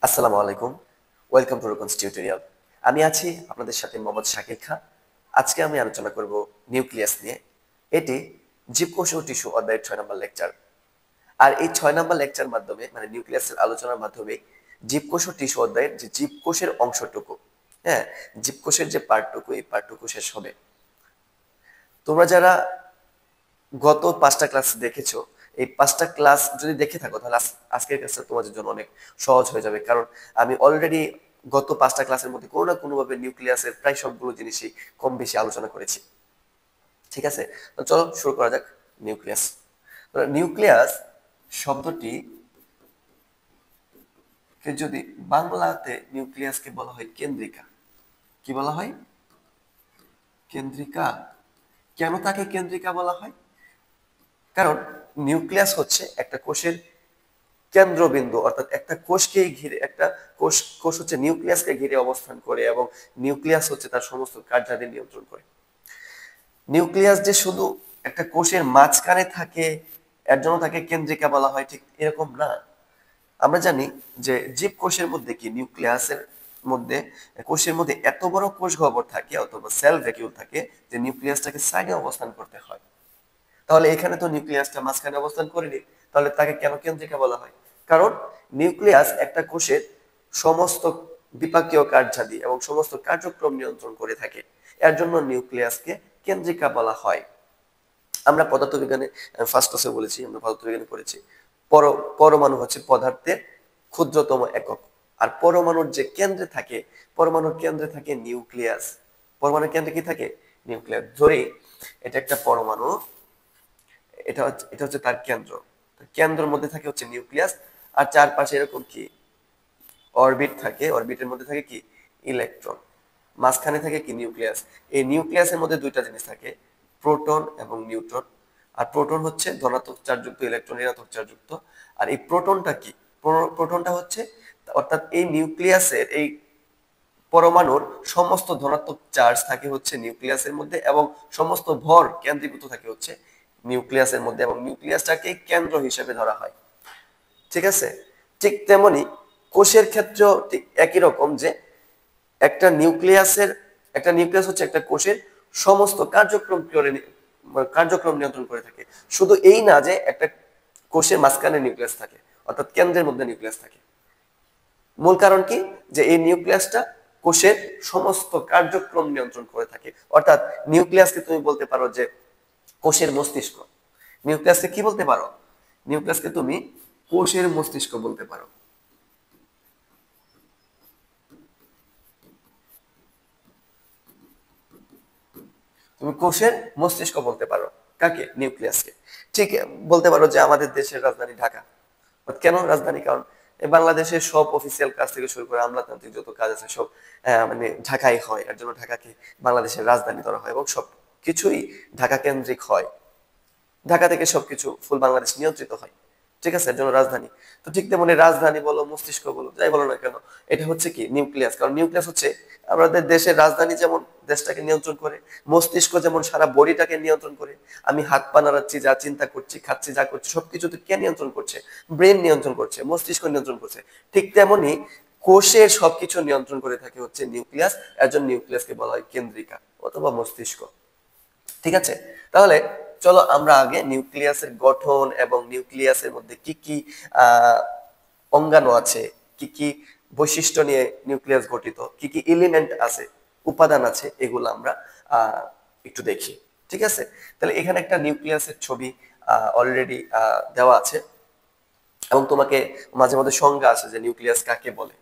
আসসালামু আলাইকুম। Welcome to Rukons tutorial. আমি আছি আপনাদের সাথে মোহাম্মদ শাকিল খান। আজকে আমি আলোচনা করব নিউক্লিয়াস নিয়ে। এটি জীবকোষ ও টিস্যু অধ্যায়ের 6 নম্বর লেকচার। আর এই 6 নম্বর লেকচার মাধ্যমে মানে নিউক্লিয়াসের আলোচনার মাধ্যমে জীবকোষ ও টিস্যু অধ্যায়ের যে জীবকোষের অংশটুকু, হ্যাঁ, জীবকোষের যে পার্টটুকু এই পার্টটুকু শেষ হবে। তোমরা যারা গত 5টা ক্লাস দেখেছো, এই 5টা ক্লাস যদি দেখে থাকো তাহলে আজকের ক্লাসটা তোমাদের জন্য অনেক সহজ হয়ে যাবে, কারণ আমি অলরেডি গত 5টা ক্লাসের মধ্যে কোনো না কোনোভাবে নিউক্লিয়াসের প্রায় সবগুলো জিনিসই কম বেশি আলোচনা করেছি। ঠিক আছে, তো চলো শুরু করা যাক। নিউক্লিয়াস নিউক্লিয়াস শব্দটি কে যদি বাংলাতে নিউক্লিয়াসকে বলা হয় কেন্দ্রিকা। কি বলা হয়? কেন্দ্রিকা। কেন তাকে কেন্দ্রিকা বলা হয়? কারণ নিউক্লিয়াস হচ্ছে একটা কোষের কেন্দ্রবিন্দু, অর্থাৎ একটা কোষকে ঘিরে একটা কোষ কোষ হচ্ছে নিউক্লিয়াসকে ঘিরে অবস্থান করে এবং নিউক্লিয়াস হচ্ছে তার সমস্ত কার্যাদি নিয়ন্ত্রণ করে। নিউক্লিয়াস যে শুধু একটা কোষের মাঝখানে থাকে এর জন্য তাকে কেন্দ্রিকা বলা হয়, ঠিক এরকম না। আমরা জানি যে জীবকোষের মধ্যে কি নিউক্লিয়াসের মধ্যে কোষের মধ্যে এত বড় কোষ গহ্বর থাকে অথবা সেল ভ্যাকিউল থাকে যে নিউক্লিয়াসটাকে সাইডে অবস্থান করতে হয়। তাহলে এখানে তো নিউক্লিয়াসটা মাঝখানে অবস্থান করেনি, তাহলে তাকে কেন কেন্দ্রিকা বলা হয়? কারণ নিউক্লিয়াস একটা কোষের সমস্ত বিপাকীয় কার্যাদি এবং সমস্ত কার্যক্রম নিয়ন্ত্রণ করে থাকে, এর জন্য নিউক্লিয়াসকে কেন্দ্রিকা বলা হয়। আমরা পদার্থবিজ্ঞানে ফার্স্ট ক্লাসে বলেছি, আমরা পদার্থবিজ্ঞানে পড়েছি পরমাণু হচ্ছে পদার্থের ক্ষুদ্রতম একক। আর পরমাণুর যে কেন্দ্রে থাকে, পরমাণুর কেন্দ্রে থাকে নিউক্লিয়াস। পরমাণুর কেন্দ্রে কি থাকে? নিউক্লিয়াস। ধরি এটা একটা পরমাণু, এটা হচ্ছে তার কেন্দ্র। কেন্দ্রের মধ্যে থাকে হচ্ছে নিউক্লিয়াস, আর চারপাশে এরকম কি অরবিট থাকে, অরবিটের মধ্যে থাকে কি ইলেকট্রন, মাঝখানে থাকে কি নিউক্লিয়াস। এই নিউক্লিয়াসের মধ্যে দুইটা জিনিস থাকে, প্রোটন এবং নিউট্রন। আর প্রোটন হচ্ছে ধনাত্মক চার্জযুক্ত, ইলেকট্রন ঋণাত্মক চার্জযুক্ত। আর এই প্রোটনটা কি? প্রোটনটা হচ্ছে, অর্থাৎ এই নিউক্লিয়াসের এই পরমাণুর সমস্ত ধনাত্মক চার্জ থাকে হচ্ছে নিউক্লিয়াসের মধ্যে এবং সমস্ত ভর কেন্দ্রীভূত থাকে হচ্ছে নিউক্লিয়াসের মধ্যে, এবং নিউক্লিয়াসটাকে কেন্দ্র হিসেবে ধরা হয়। ঠিক আছে, ঠিক তেমনি কোষের ক্ষেত্রেও ঠিক একই রকম, যে একটা নিউক্লিয়াস হচ্ছে একটা কোষের সমস্ত কার্যক্রম নিয়ন্ত্রণ করে থাকে। শুধু এই না যে একটা কোষের মাঝখানে নিউক্লিয়াস থাকে, অর্থাৎ কেন্দ্রের মধ্যে নিউক্লিয়াস থাকে। মূল কারণ কি? যে এই নিউক্লিয়াসটা কোষের সমস্ত কার্যক্রম নিয়ন্ত্রণ করে থাকে। অর্থাৎ নিউক্লিয়াসকে তুমি বলতে পারো যে কোষের মস্তিষ্ক। নিউক্লিয়াসকে কি বলতে পারো? নিউক্লিয়াসকে তুমি কোষের মস্তিষ্ক বলতে পারো। তুমি কোষের মস্তিষ্ক বলতে পারো কাকে? নিউক্লিয়াসকে। ঠিক বলতে পারো যে আমাদের দেশের রাজধানী ঢাকা। কেন রাজধানী? কারণ বাংলাদেশের সব অফিসিয়াল কাজ থেকে শুরু করে আমলাতান্ত্রিক যত কাজ আছে সব মানে ঢাকায় হয়, এর জন্য ঢাকাকে বাংলাদেশের রাজধানী ধরা হয় এবং সব কিছুই ঢাকা কেন্দ্রিক হয়। ঢাকা থেকে সবকিছু ফুল বাংলাদেশ নিয়ন্ত্রিত হয়। ঠিক আছে, এর জন্য রাজধানী। তো ঠিক তেমনি রাজধানী বলো, মস্তিষ্ক বলো, যাই বলো না কেন, এটা হচ্ছে কি নিউক্লিয়াস। কারণ নিউক্লিয়াস হচ্ছে আমাদের দেশের রাজধানী, যেমন দেশটাকে নিয়ন্ত্রণ করে, মস্তিষ্ক যেমন সারা বডিটাকে নিয়ন্ত্রণ করে। আমি হাত পা নাড়াচ্ছি, যা চিন্তা করছি, খাচ্ছি, যা করছি, সবকিছু তো কে নিয়ন্ত্রণ করছে? ব্রেন নিয়ন্ত্রণ করছে, মস্তিষ্ক নিয়ন্ত্রণ করছে। ঠিক তেমনি কোষের সবকিছু নিয়ন্ত্রণ করে থাকে হচ্ছে নিউক্লিয়াস। এর জন্য নিউক্লিয়াসকে বলা হয় কেন্দ্রিকা অথবা মস্তিষ্ক। ঠিক আছে, তাহলে চলো আমরা আগে নিউক্লিয়াসের গঠন এবং নিউক্লিয়াসের মধ্যে কি কি আহ অঙ্গাণু আছে, কি কি বৈশিষ্ট্য নিয়ে নিউক্লিয়াস গঠিত, কি কি এলিমেন্ট আছে, উপাদান আছে, এগুলো আমরা একটু দেখি। ঠিক আছে, তাহলে এখানে একটা নিউক্লিয়াসের ছবি অলরেডি দেওয়া আছে এবং তোমাকে মাঝে মাঝে সংজ্ঞা আছে যে নিউক্লিয়াস কাকে বলে।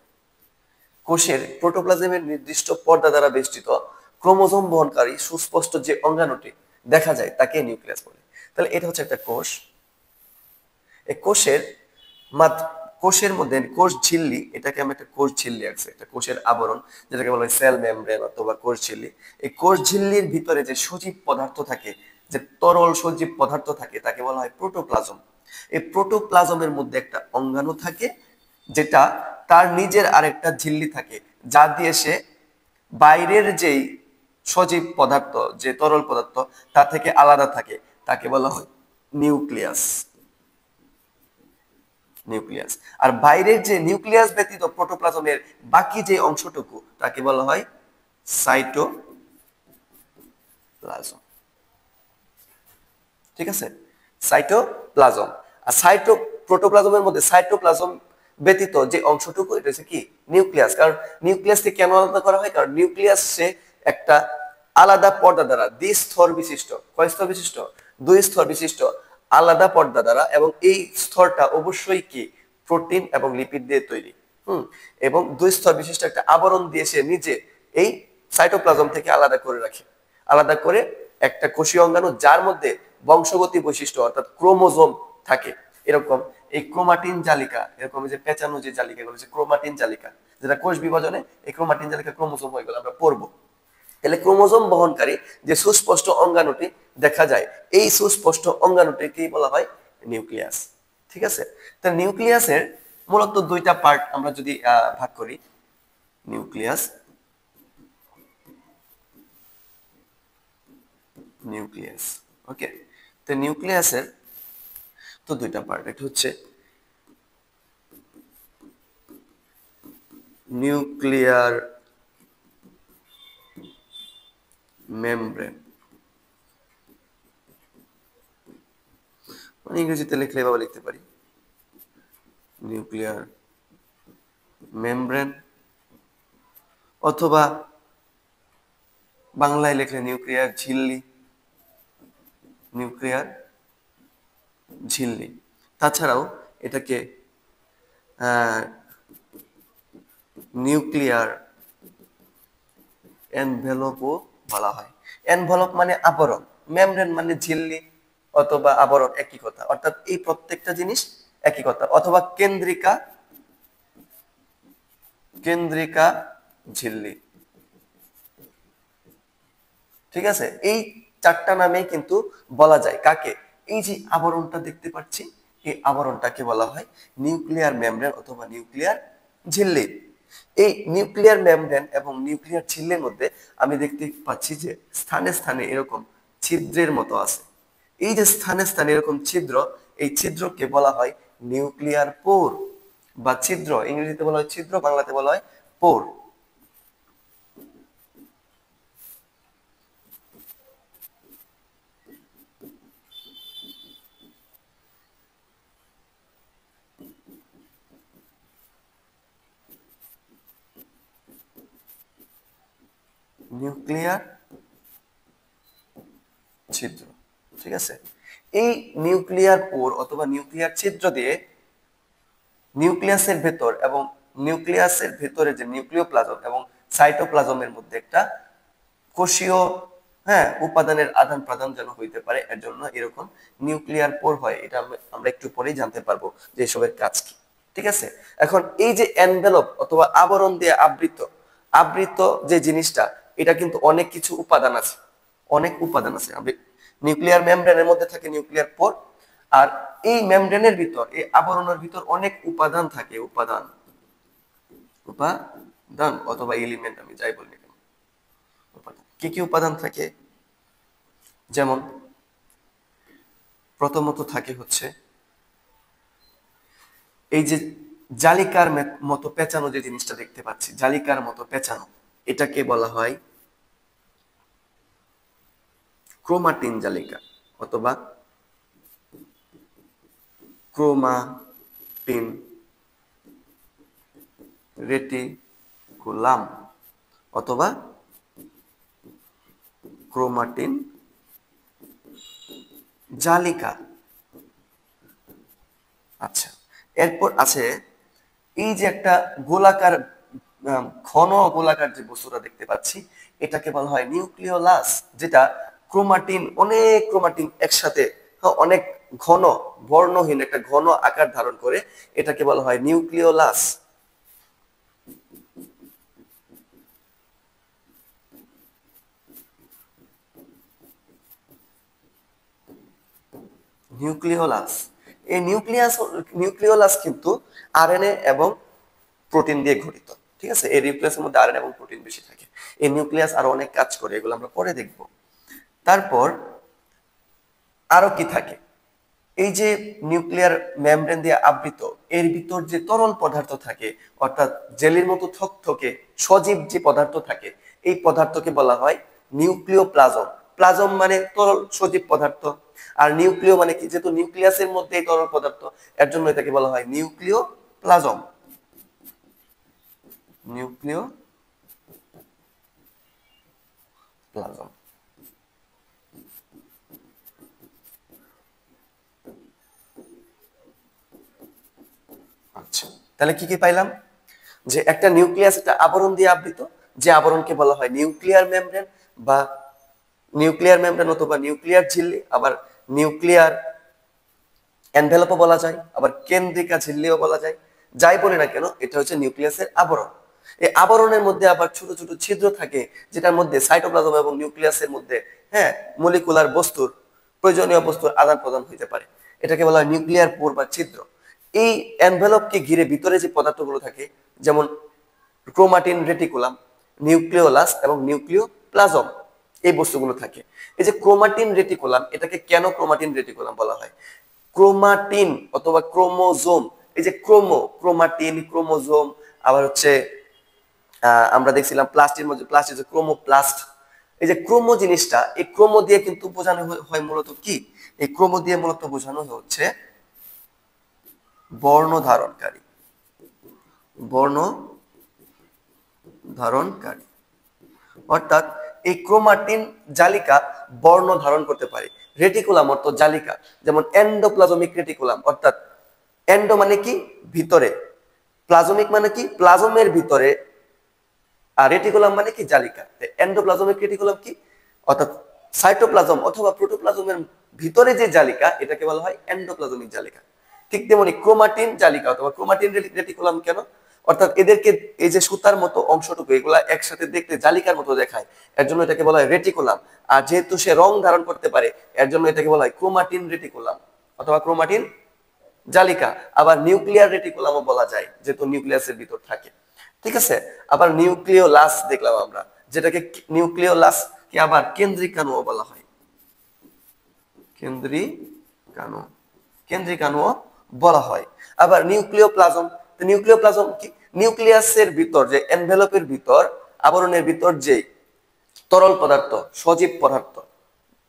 কোষের প্রোটোপ্লাজমের নির্দিষ্ট পর্দা দ্বারা বেষ্টিত ক্রোমোজোম বহনকারী সুস্পষ্ট যে অঙ্গাণুটি দেখা যায় তাকে নিউক্লিয়াস বলে। তাহলে এটা হচ্ছে একটা কোষ। এই কোষের মধ্যে কোষ ঝিল্লি, এটাকে আমি একটা কোষ ঝিল্লি আছে, একটা কোষের আবরণ, যেটাকে বলা হয় সেল মেমব্রেন অথবা কোষ ঝিল্লি। এই কোষ ঝিল্লির ভিতরে যে সজীব পদার্থ থাকে, যে তরল সজীব পদার্থ থাকে, তাকে বলা হয় প্রোটোপ্লাজম। এই প্রোটোপ্লাজমের মধ্যে একটা অঙ্গাণু থাকে, যেটা তার নিজের আরেকটা ঝিল্লি থাকে, যা দিয়ে সে বাইরের যেই সজীব পদার্থ, যে তরল পদার্থ, তা থেকে আলাদা থাকে, তাকে বলা হয় নিউক্লিয়াস। নিউক্লিয়াস। আর বাইরের যে নিউক্লিয়াস ব্যতীত প্রোটোপ্লাজমের বাকি যে অংশটুকু তাকে বলা হয় সাইটোপ্লাজম। ঠিক আছে, সাইটোপ্লাজম। আর প্রোটোপ্লাজমের মধ্যে সাইটোপ্লাজম ব্যতীত যে অংশটুকু এটা হচ্ছে কি নিউক্লিয়াস। কারণ নিউক্লিয়াসকে কেন আলাদা করা হয়? কারণ নিউক্লিয়াস সে একটা আলাদা পর্দা দ্বারা দ্বিস্তর বিশিষ্ট, কয় স্তর বিশিষ্ট? দুই স্তর বিশিষ্ট আলাদা পর্দা দ্বারা, এবং এই স্তরটা অবশ্যই কি প্রোটিন এবং লিপিড দিয়ে তৈরি। এবং দুই স্তর বিশিষ্ট একটা আবরণ দিয়ে সে নিজে এই সাইটোপ্লাজম থেকে আলাদা করে রাখে, আলাদা করে একটা কোষীয় অঙ্গাণু যার মধ্যে বংশগতি বৈশিষ্ট্য অর্থাৎ ক্রোমোজোম থাকে। এরকম এই ক্রোমাটিন জালিকা, এরকম যে পেঁচানো যে জালিকা হচ্ছে ক্রোমাটিন জালিকা, যেটা কোষ বিভাজনে এই ক্রোমাটিন জালিকা ক্রোমোজোম হয়ে গেল, আমরা পড়বো। তাহলে ক্রোমোজোম বহনকারী যে সুস্পষ্ট অঙ্গাণুটি দেখা যায়, এই সুস্পষ্ট অঙ্গাণুটিকে বলা হয় নিউক্লিয়াস। ঠিক আছে, তা নিউক্লিয়াসের মূলত দুইটা পার্ট আমরা যদি ভাগ করি, নিউক্লিয়াস, নিউক্লিয়াস। ওকে, তো নিউক্লিয়াসের তো দুইটা পার্ট, একটা হচ্ছে নিউক্লিয়ার মেমব্রেন, মানে ইংরেজিতে লিখলে এভাবে লিখতে পারি নিউক্লিয়ার মেমব্রেন, অথবা বাংলায় লিখলে নিউক্লিয়ার ঝিল্লি, নিউক্লিয়ার ঝিল্লি। তাছাড়াও এটাকে নিউক্লিয়ার এনভেলপও বলা হয়। এনভেলপ মানে আবরণ, মেমব্রেন মানে ঝিল্লি অথবা আবরণ, একই কথা। অর্থাৎ এই প্রত্যেকটা জিনিস একই কথা। অথবা কেন্দ্রিকা, কেন্দ্রিকা ঝিল্লি। ঠিক আছে, এই চারটা নামেই কিন্তু বলা যায় কাকে? এই যে আবরণটা দেখতে পাচ্ছি, এই আবরণটাকে বলা হয় নিউক্লিয়ার মেমব্রেন অথবা নিউক্লিয়ার ঝিল্লি। এই নিউক্লিয়ার মেমব্রেন এবং নিউক্লিয়ার ঝিল্লির মধ্যে আমি দেখতে পাচ্ছি যে স্থানে স্থানে এরকম ছিদ্রের মতো আছে। এই যে স্থানে স্থানে এরকম ছিদ্র, এই ছিদ্রকে বলা হয় নিউক্লিয়ার পোর বা ছিদ্র। ইংরেজিতে বলা হয় ছিদ্র, বাংলাতে বলা হয় পোর। নিউক্লিয়ার ছিদ্র। ঠিক আছে, এই নিউক্লিয়ার পোর অথবা নিউক্লিয়ার ছিদ্র দিয়ে নিউক্লিয়াসের ভেতর এবং নিউক্লিয়াসের ভেতরে যে নিউক্লিওপ্লাজম এবং সাইটোপ্লাজমের মধ্যে একটা কোষীয় উপাদানের আদান প্রদান যেন হইতে পারে, এর জন্য এরকম নিউক্লিয়ার পোর হয়। এটা আমরা একটু পরেই জানতে পারবো যে এসবের কাজ কি। ঠিক আছে, এখন এই যে এনভেলপ অথবা আবরণ দিয়ে আবৃত, আবৃত যে জিনিসটা, এটা কিন্তু অনেক কিছু উপাদান আছে, অনেক উপাদান আছে। নিউক্লিয়ার মেমব্রেনের মধ্যে থাকে নিউক্লিয়ার পোর, আর এই মেমব্রেনের ভিতর, এই আবরণের ভিতর অনেক উপাদান থাকে, উপাদান, উপাদান অথবা এলিমেন্ট, আমি যাই বলি না কেন, উপাদান। কি কি উপাদান থাকে? যেমন প্রথমত থাকে হচ্ছে এই যে জালিকার মতো পেঁচানো যে জিনিসটা দেখতে পাচ্ছি, জালিকার মতো পেঁচানো, এটাকে বলা হয় ক্রোমাটিন জালিকা অথবা ক্রোমাটিন রেটিকুলাম অথবা ক্রোমাটিন জালিকা। আচ্ছা, এরপর আছে এই যে একটা গোলাকার, ঘন গোলাকার যে বস্তুটা দেখতে পাচ্ছি, এটাকে বলা হয় নিউক্লিওলাস, যেটা ক্রোমাটিন, অনেক ক্রোমাটিন একসাথে অনেক ঘন বর্ণহীন একটা ঘন আকার ধারণ করে, এটাকে বলা হয় নিউক্লিওলাস। নিউক্লিওলাস, এই নিউক্লিওলাস কিন্তু আরএনএ এবং প্রোটিন দিয়ে গঠিত। ঠিক আছে, এই নিউক্লিয়াসের মধ্যে আরএনএ এবং প্রোটিন বেশি থাকে। এই নিউক্লিয়াস আরো অনেক কাজ করে, এগুলো আমরা পরে দেখব। তারপর আরো কি থাকে? এই যে নিউক্লিয়ার মেমব্রেন দিয়ে আবৃত, এর ভিতর যে তরল পদার্থ থাকে অর্থাৎ জেলির মতো থকথকে সজীব যে পদার্থ থাকে, এই পদার্থকে বলা হয় নিউক্লিওপ্লাজম। প্লাজম মানে তরল সজীব পদার্থ, আর নিউক্লিয় মানে কি, যেহেতু নিউক্লিয়াসের মধ্যে এই তরল পদার্থ, এর জন্য এটাকে বলা হয় নিউক্লিওপ্লাজম। নিউক্লিওপ্লাজম। আচ্ছা, তাহলে কি কি পাইলাম? যে একটা নিউক্লিয়াস একটা আবরণ দিয়ে আবৃত, যে আবরণকে বলা হয় নিউক্লিয়ার মেমব্রেন বা নিউক্লিয়ার মেমব্রেন অথবা নিউক্লিয়ার ঝিল্লি, আবার নিউক্লিয়ার এনভেলপও বলা যায়, আবার কেন্দ্রিকা ঝিল্লিও বলা যায়। যাই বলি না কেন, এটা হচ্ছে নিউক্লিয়াসের আবরণ। এই আবরণের মধ্যে আবার ছোট ছোট ছিদ্র থাকে, যেটার মধ্যে সাইটোপ্লাজম এবং নিউক্লিয়াসের মধ্যে মলিকুলার বস্তুর, প্রয়োজনীয় বস্তুর আদান প্রদান হইতে পারে। এটাকে বলা হয় নিউক্লিয়ার পোর বা ছিদ্র। এই এনভেলপকে ঘিরে ভিতরে যে পদার্থগুলো থাকে, যেমন ক্রোমাটিন রেটিকুলাম, নিউক্লিওলাস এবং নিউক্লিওপ্লাজম, এই বস্তুগুলো থাকে। এই যে ক্রোমাটিন রেটিকুলাম, এটাকে কেন ক্রোমাটিন রেটিকুলাম বলা হয়? ক্রোমাটিন অথবা ক্রোমোজোম, এই যে ক্রোমাটিন, ক্রোমোজোম, আবার হচ্ছে আমরা দেখছিলাম প্লাস্টের মধ্যে প্লাস্ট, যে ক্রোমোপ্লাস্ট, এই যে ক্রোমো জিনিসটা, এই ক্রোমো দিয়ে কিন্তু বোঝানো হয় মূলত কি, এই ক্রোমো দিয়ে মূলত বোঝানো হচ্ছে বর্ণ ধারণকারী। বর্ণ ধারণকারী অর্থাৎ এই ক্রোমাটিন জালিকা বর্ণ ধারণ করতে পারে। রেটিকুলাম অর্থ জালিকা, যেমন এন্ডোপ্লাজমিক রেটিকুলাম, অর্থাৎ এন্ডো মানে কি ভিতরে, প্লাজমিক মানে কি প্লাজমের ভিতরে, আর রেটিকুলাম মানে কি জালিকা। এন্ডোপ্লাজমিক রেটিকুলাম কি, অর্থাৎ সাইটোপ্লাজম অথবা প্রোটোপ্লাজমের ভিতরে যে জালিকা, এটাকে বলা হয় এন্ডোপ্লাজমিক জালিকা। ঠিক তেমনি ক্রোমাটিন জালিকা অথবা ক্রোমাটিন রেটিকুলাম কেন, অর্থাৎ এদেরকে এই যে সুতার মতো অংশটুকু, এগুলা একসাথে দেখতে জালিকার মতো দেখায়, এর জন্য এটাকে বলা হয় রেটিকুলাম। আর যেহেতু সে রং ধারণ করতে পারে, এর জন্য এটাকে বলা হয় ক্রোমাটিন রেটিকুলাম অথবা ক্রোমাটিন জালিকা। আবার নিউক্লিয়ার রেটিকুলামও বলা যায়, যেহেতু নিউক্লিয়াসের ভিতর থাকে। ঠিক আছে, আবার নিউক্লিওলাস দেখলাম আমরা, যেটাকে নিউক্লিওলাস কে আবার কেন্দ্রিকাণুও বলা হয়। কেন্দ্রিকাণু, কেন্দ্রিকাণুও বলা হয়। আবার নিউক্লিওপ্লাজম, নিউক্লিওপ্লাজম কি, নিউক্লিয়াসের ভিতর যে এনভেলপের ভিতর, আবরণের ভিতর যে তরল পদার্থ, সজীব পদার্থ,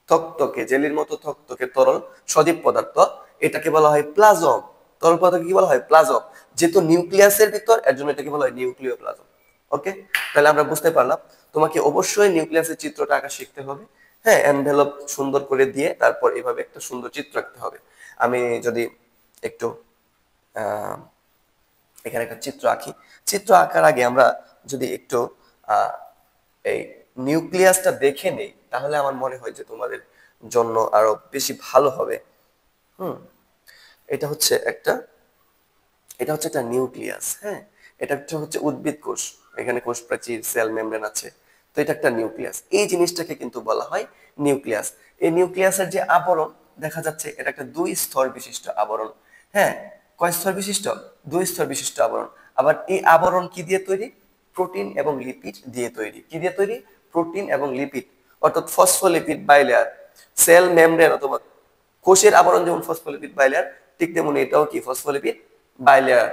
থকথকে জেলির মতো থকথকে তরল সজীব পদার্থ, এটাকে বলা হয় প্লাজম। তরল পদার্থ কি বলা হয়? প্লাজম। যেহেতু নিউক্লিয়াসের ভিতর, এর জন্য এটাকে বলা হয় নিউক্লিওপ্লাজম। ওকে, তাহলে আমরা বুঝতে পারলাম তোমাকে অবশ্যই নিউক্লিয়াসের চিত্রটা আঁকা শিখতে হবে। এনভেলপ সুন্দর করে দিয়ে তারপর এভাবে একটা সুন্দর চিত্র আঁকতে হবে। আমি যদি একটু আহ এখানে একটা চিত্র আঁকি, চিত্র আঁকার আগে আমরা যদি একটু এই নিউক্লিয়াসটা দেখে নেই, তাহলে আমার মনে হয় যে তোমাদের জন্য আরো বেশি ভালো হবে। হুম এটা হচ্ছে একটা এটা হচ্ছে একটা নিউক্লিয়াস। এটা একটা হচ্ছে উদ্ভিদ কোষ, এখানে কোষ প্রাচীর, সেল মেমব্রেন আছে। তো এটা একটা নিউক্লিয়াস, এই জিনিসটাকে কিন্তু বলা হয় নিউক্লিয়াস। এই নিউক্লিয়াসের যে আবরণ দেখা যাচ্ছে, এটা একটা 2 স্তর বিশিষ্ট আবরণ। কয় স্তর বিশিষ্ট? 2 স্তর বিশিষ্ট আবরণ। আবার এই আবরণ কি দিয়ে তৈরি? প্রোটিন এবং লিপিড দিয়ে তৈরি। কি দিয়ে তৈরি? প্রোটিন এবং লিপিড, অর্থাৎ ফসফোলিপিড বাইলেয়ার। সেল মেমব্রেন অথবা কোষের আবরণ যেমন ফসফোলিপিড বাইলেয়ার, ঠিক তেমনি এটাও কি ফসফোলিপিড বাইলেয়ার,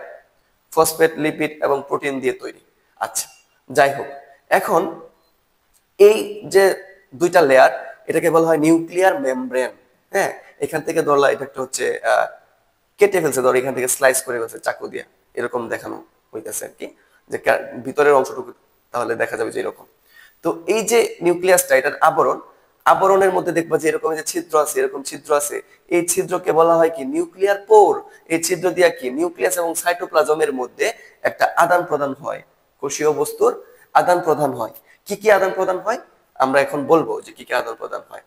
ফসফেট, লিপিড এবং প্রোটিন দিয়ে তৈরি। আচ্ছা, যাই হোক, এখন এই যে দুইটা লেয়ার, এটাকে বলা হয় নিউক্লিয়ার মেমব্রেন। এখান থেকে ধরলা এটা একটা হচ্ছে কেটে ফেলছে, ধর এখান থেকে স্লাইস করে ফেলছে চাকু দিয়ে, এরকম দেখানো হইতেছে আর কি, যে ভিতরের অংশটুকু তাহলে দেখা যাবে যে এরকম। তো এই যে নিউক্লিয়াসটা, এটার আবরণ, আবরণের মধ্যে দেখবা যে এরকম যে ছিদ্র আছে, এরকম ছিদ্র আছে, এই ছিদ্রকে বলা হয় কি নিউক্লিয়ার পোর। এই ছিদ্র দিয়া কি নিউক্লিয়াস এবং সাইটোপ্লাজমের মধ্যে একটা আদান প্রদান হয়, কোষীয় বস্তুর আদান প্রদান হয়। কি কি আদান প্রদান হয় আমরা এখন বলবো, যে কি কি আদান প্রদান হয়।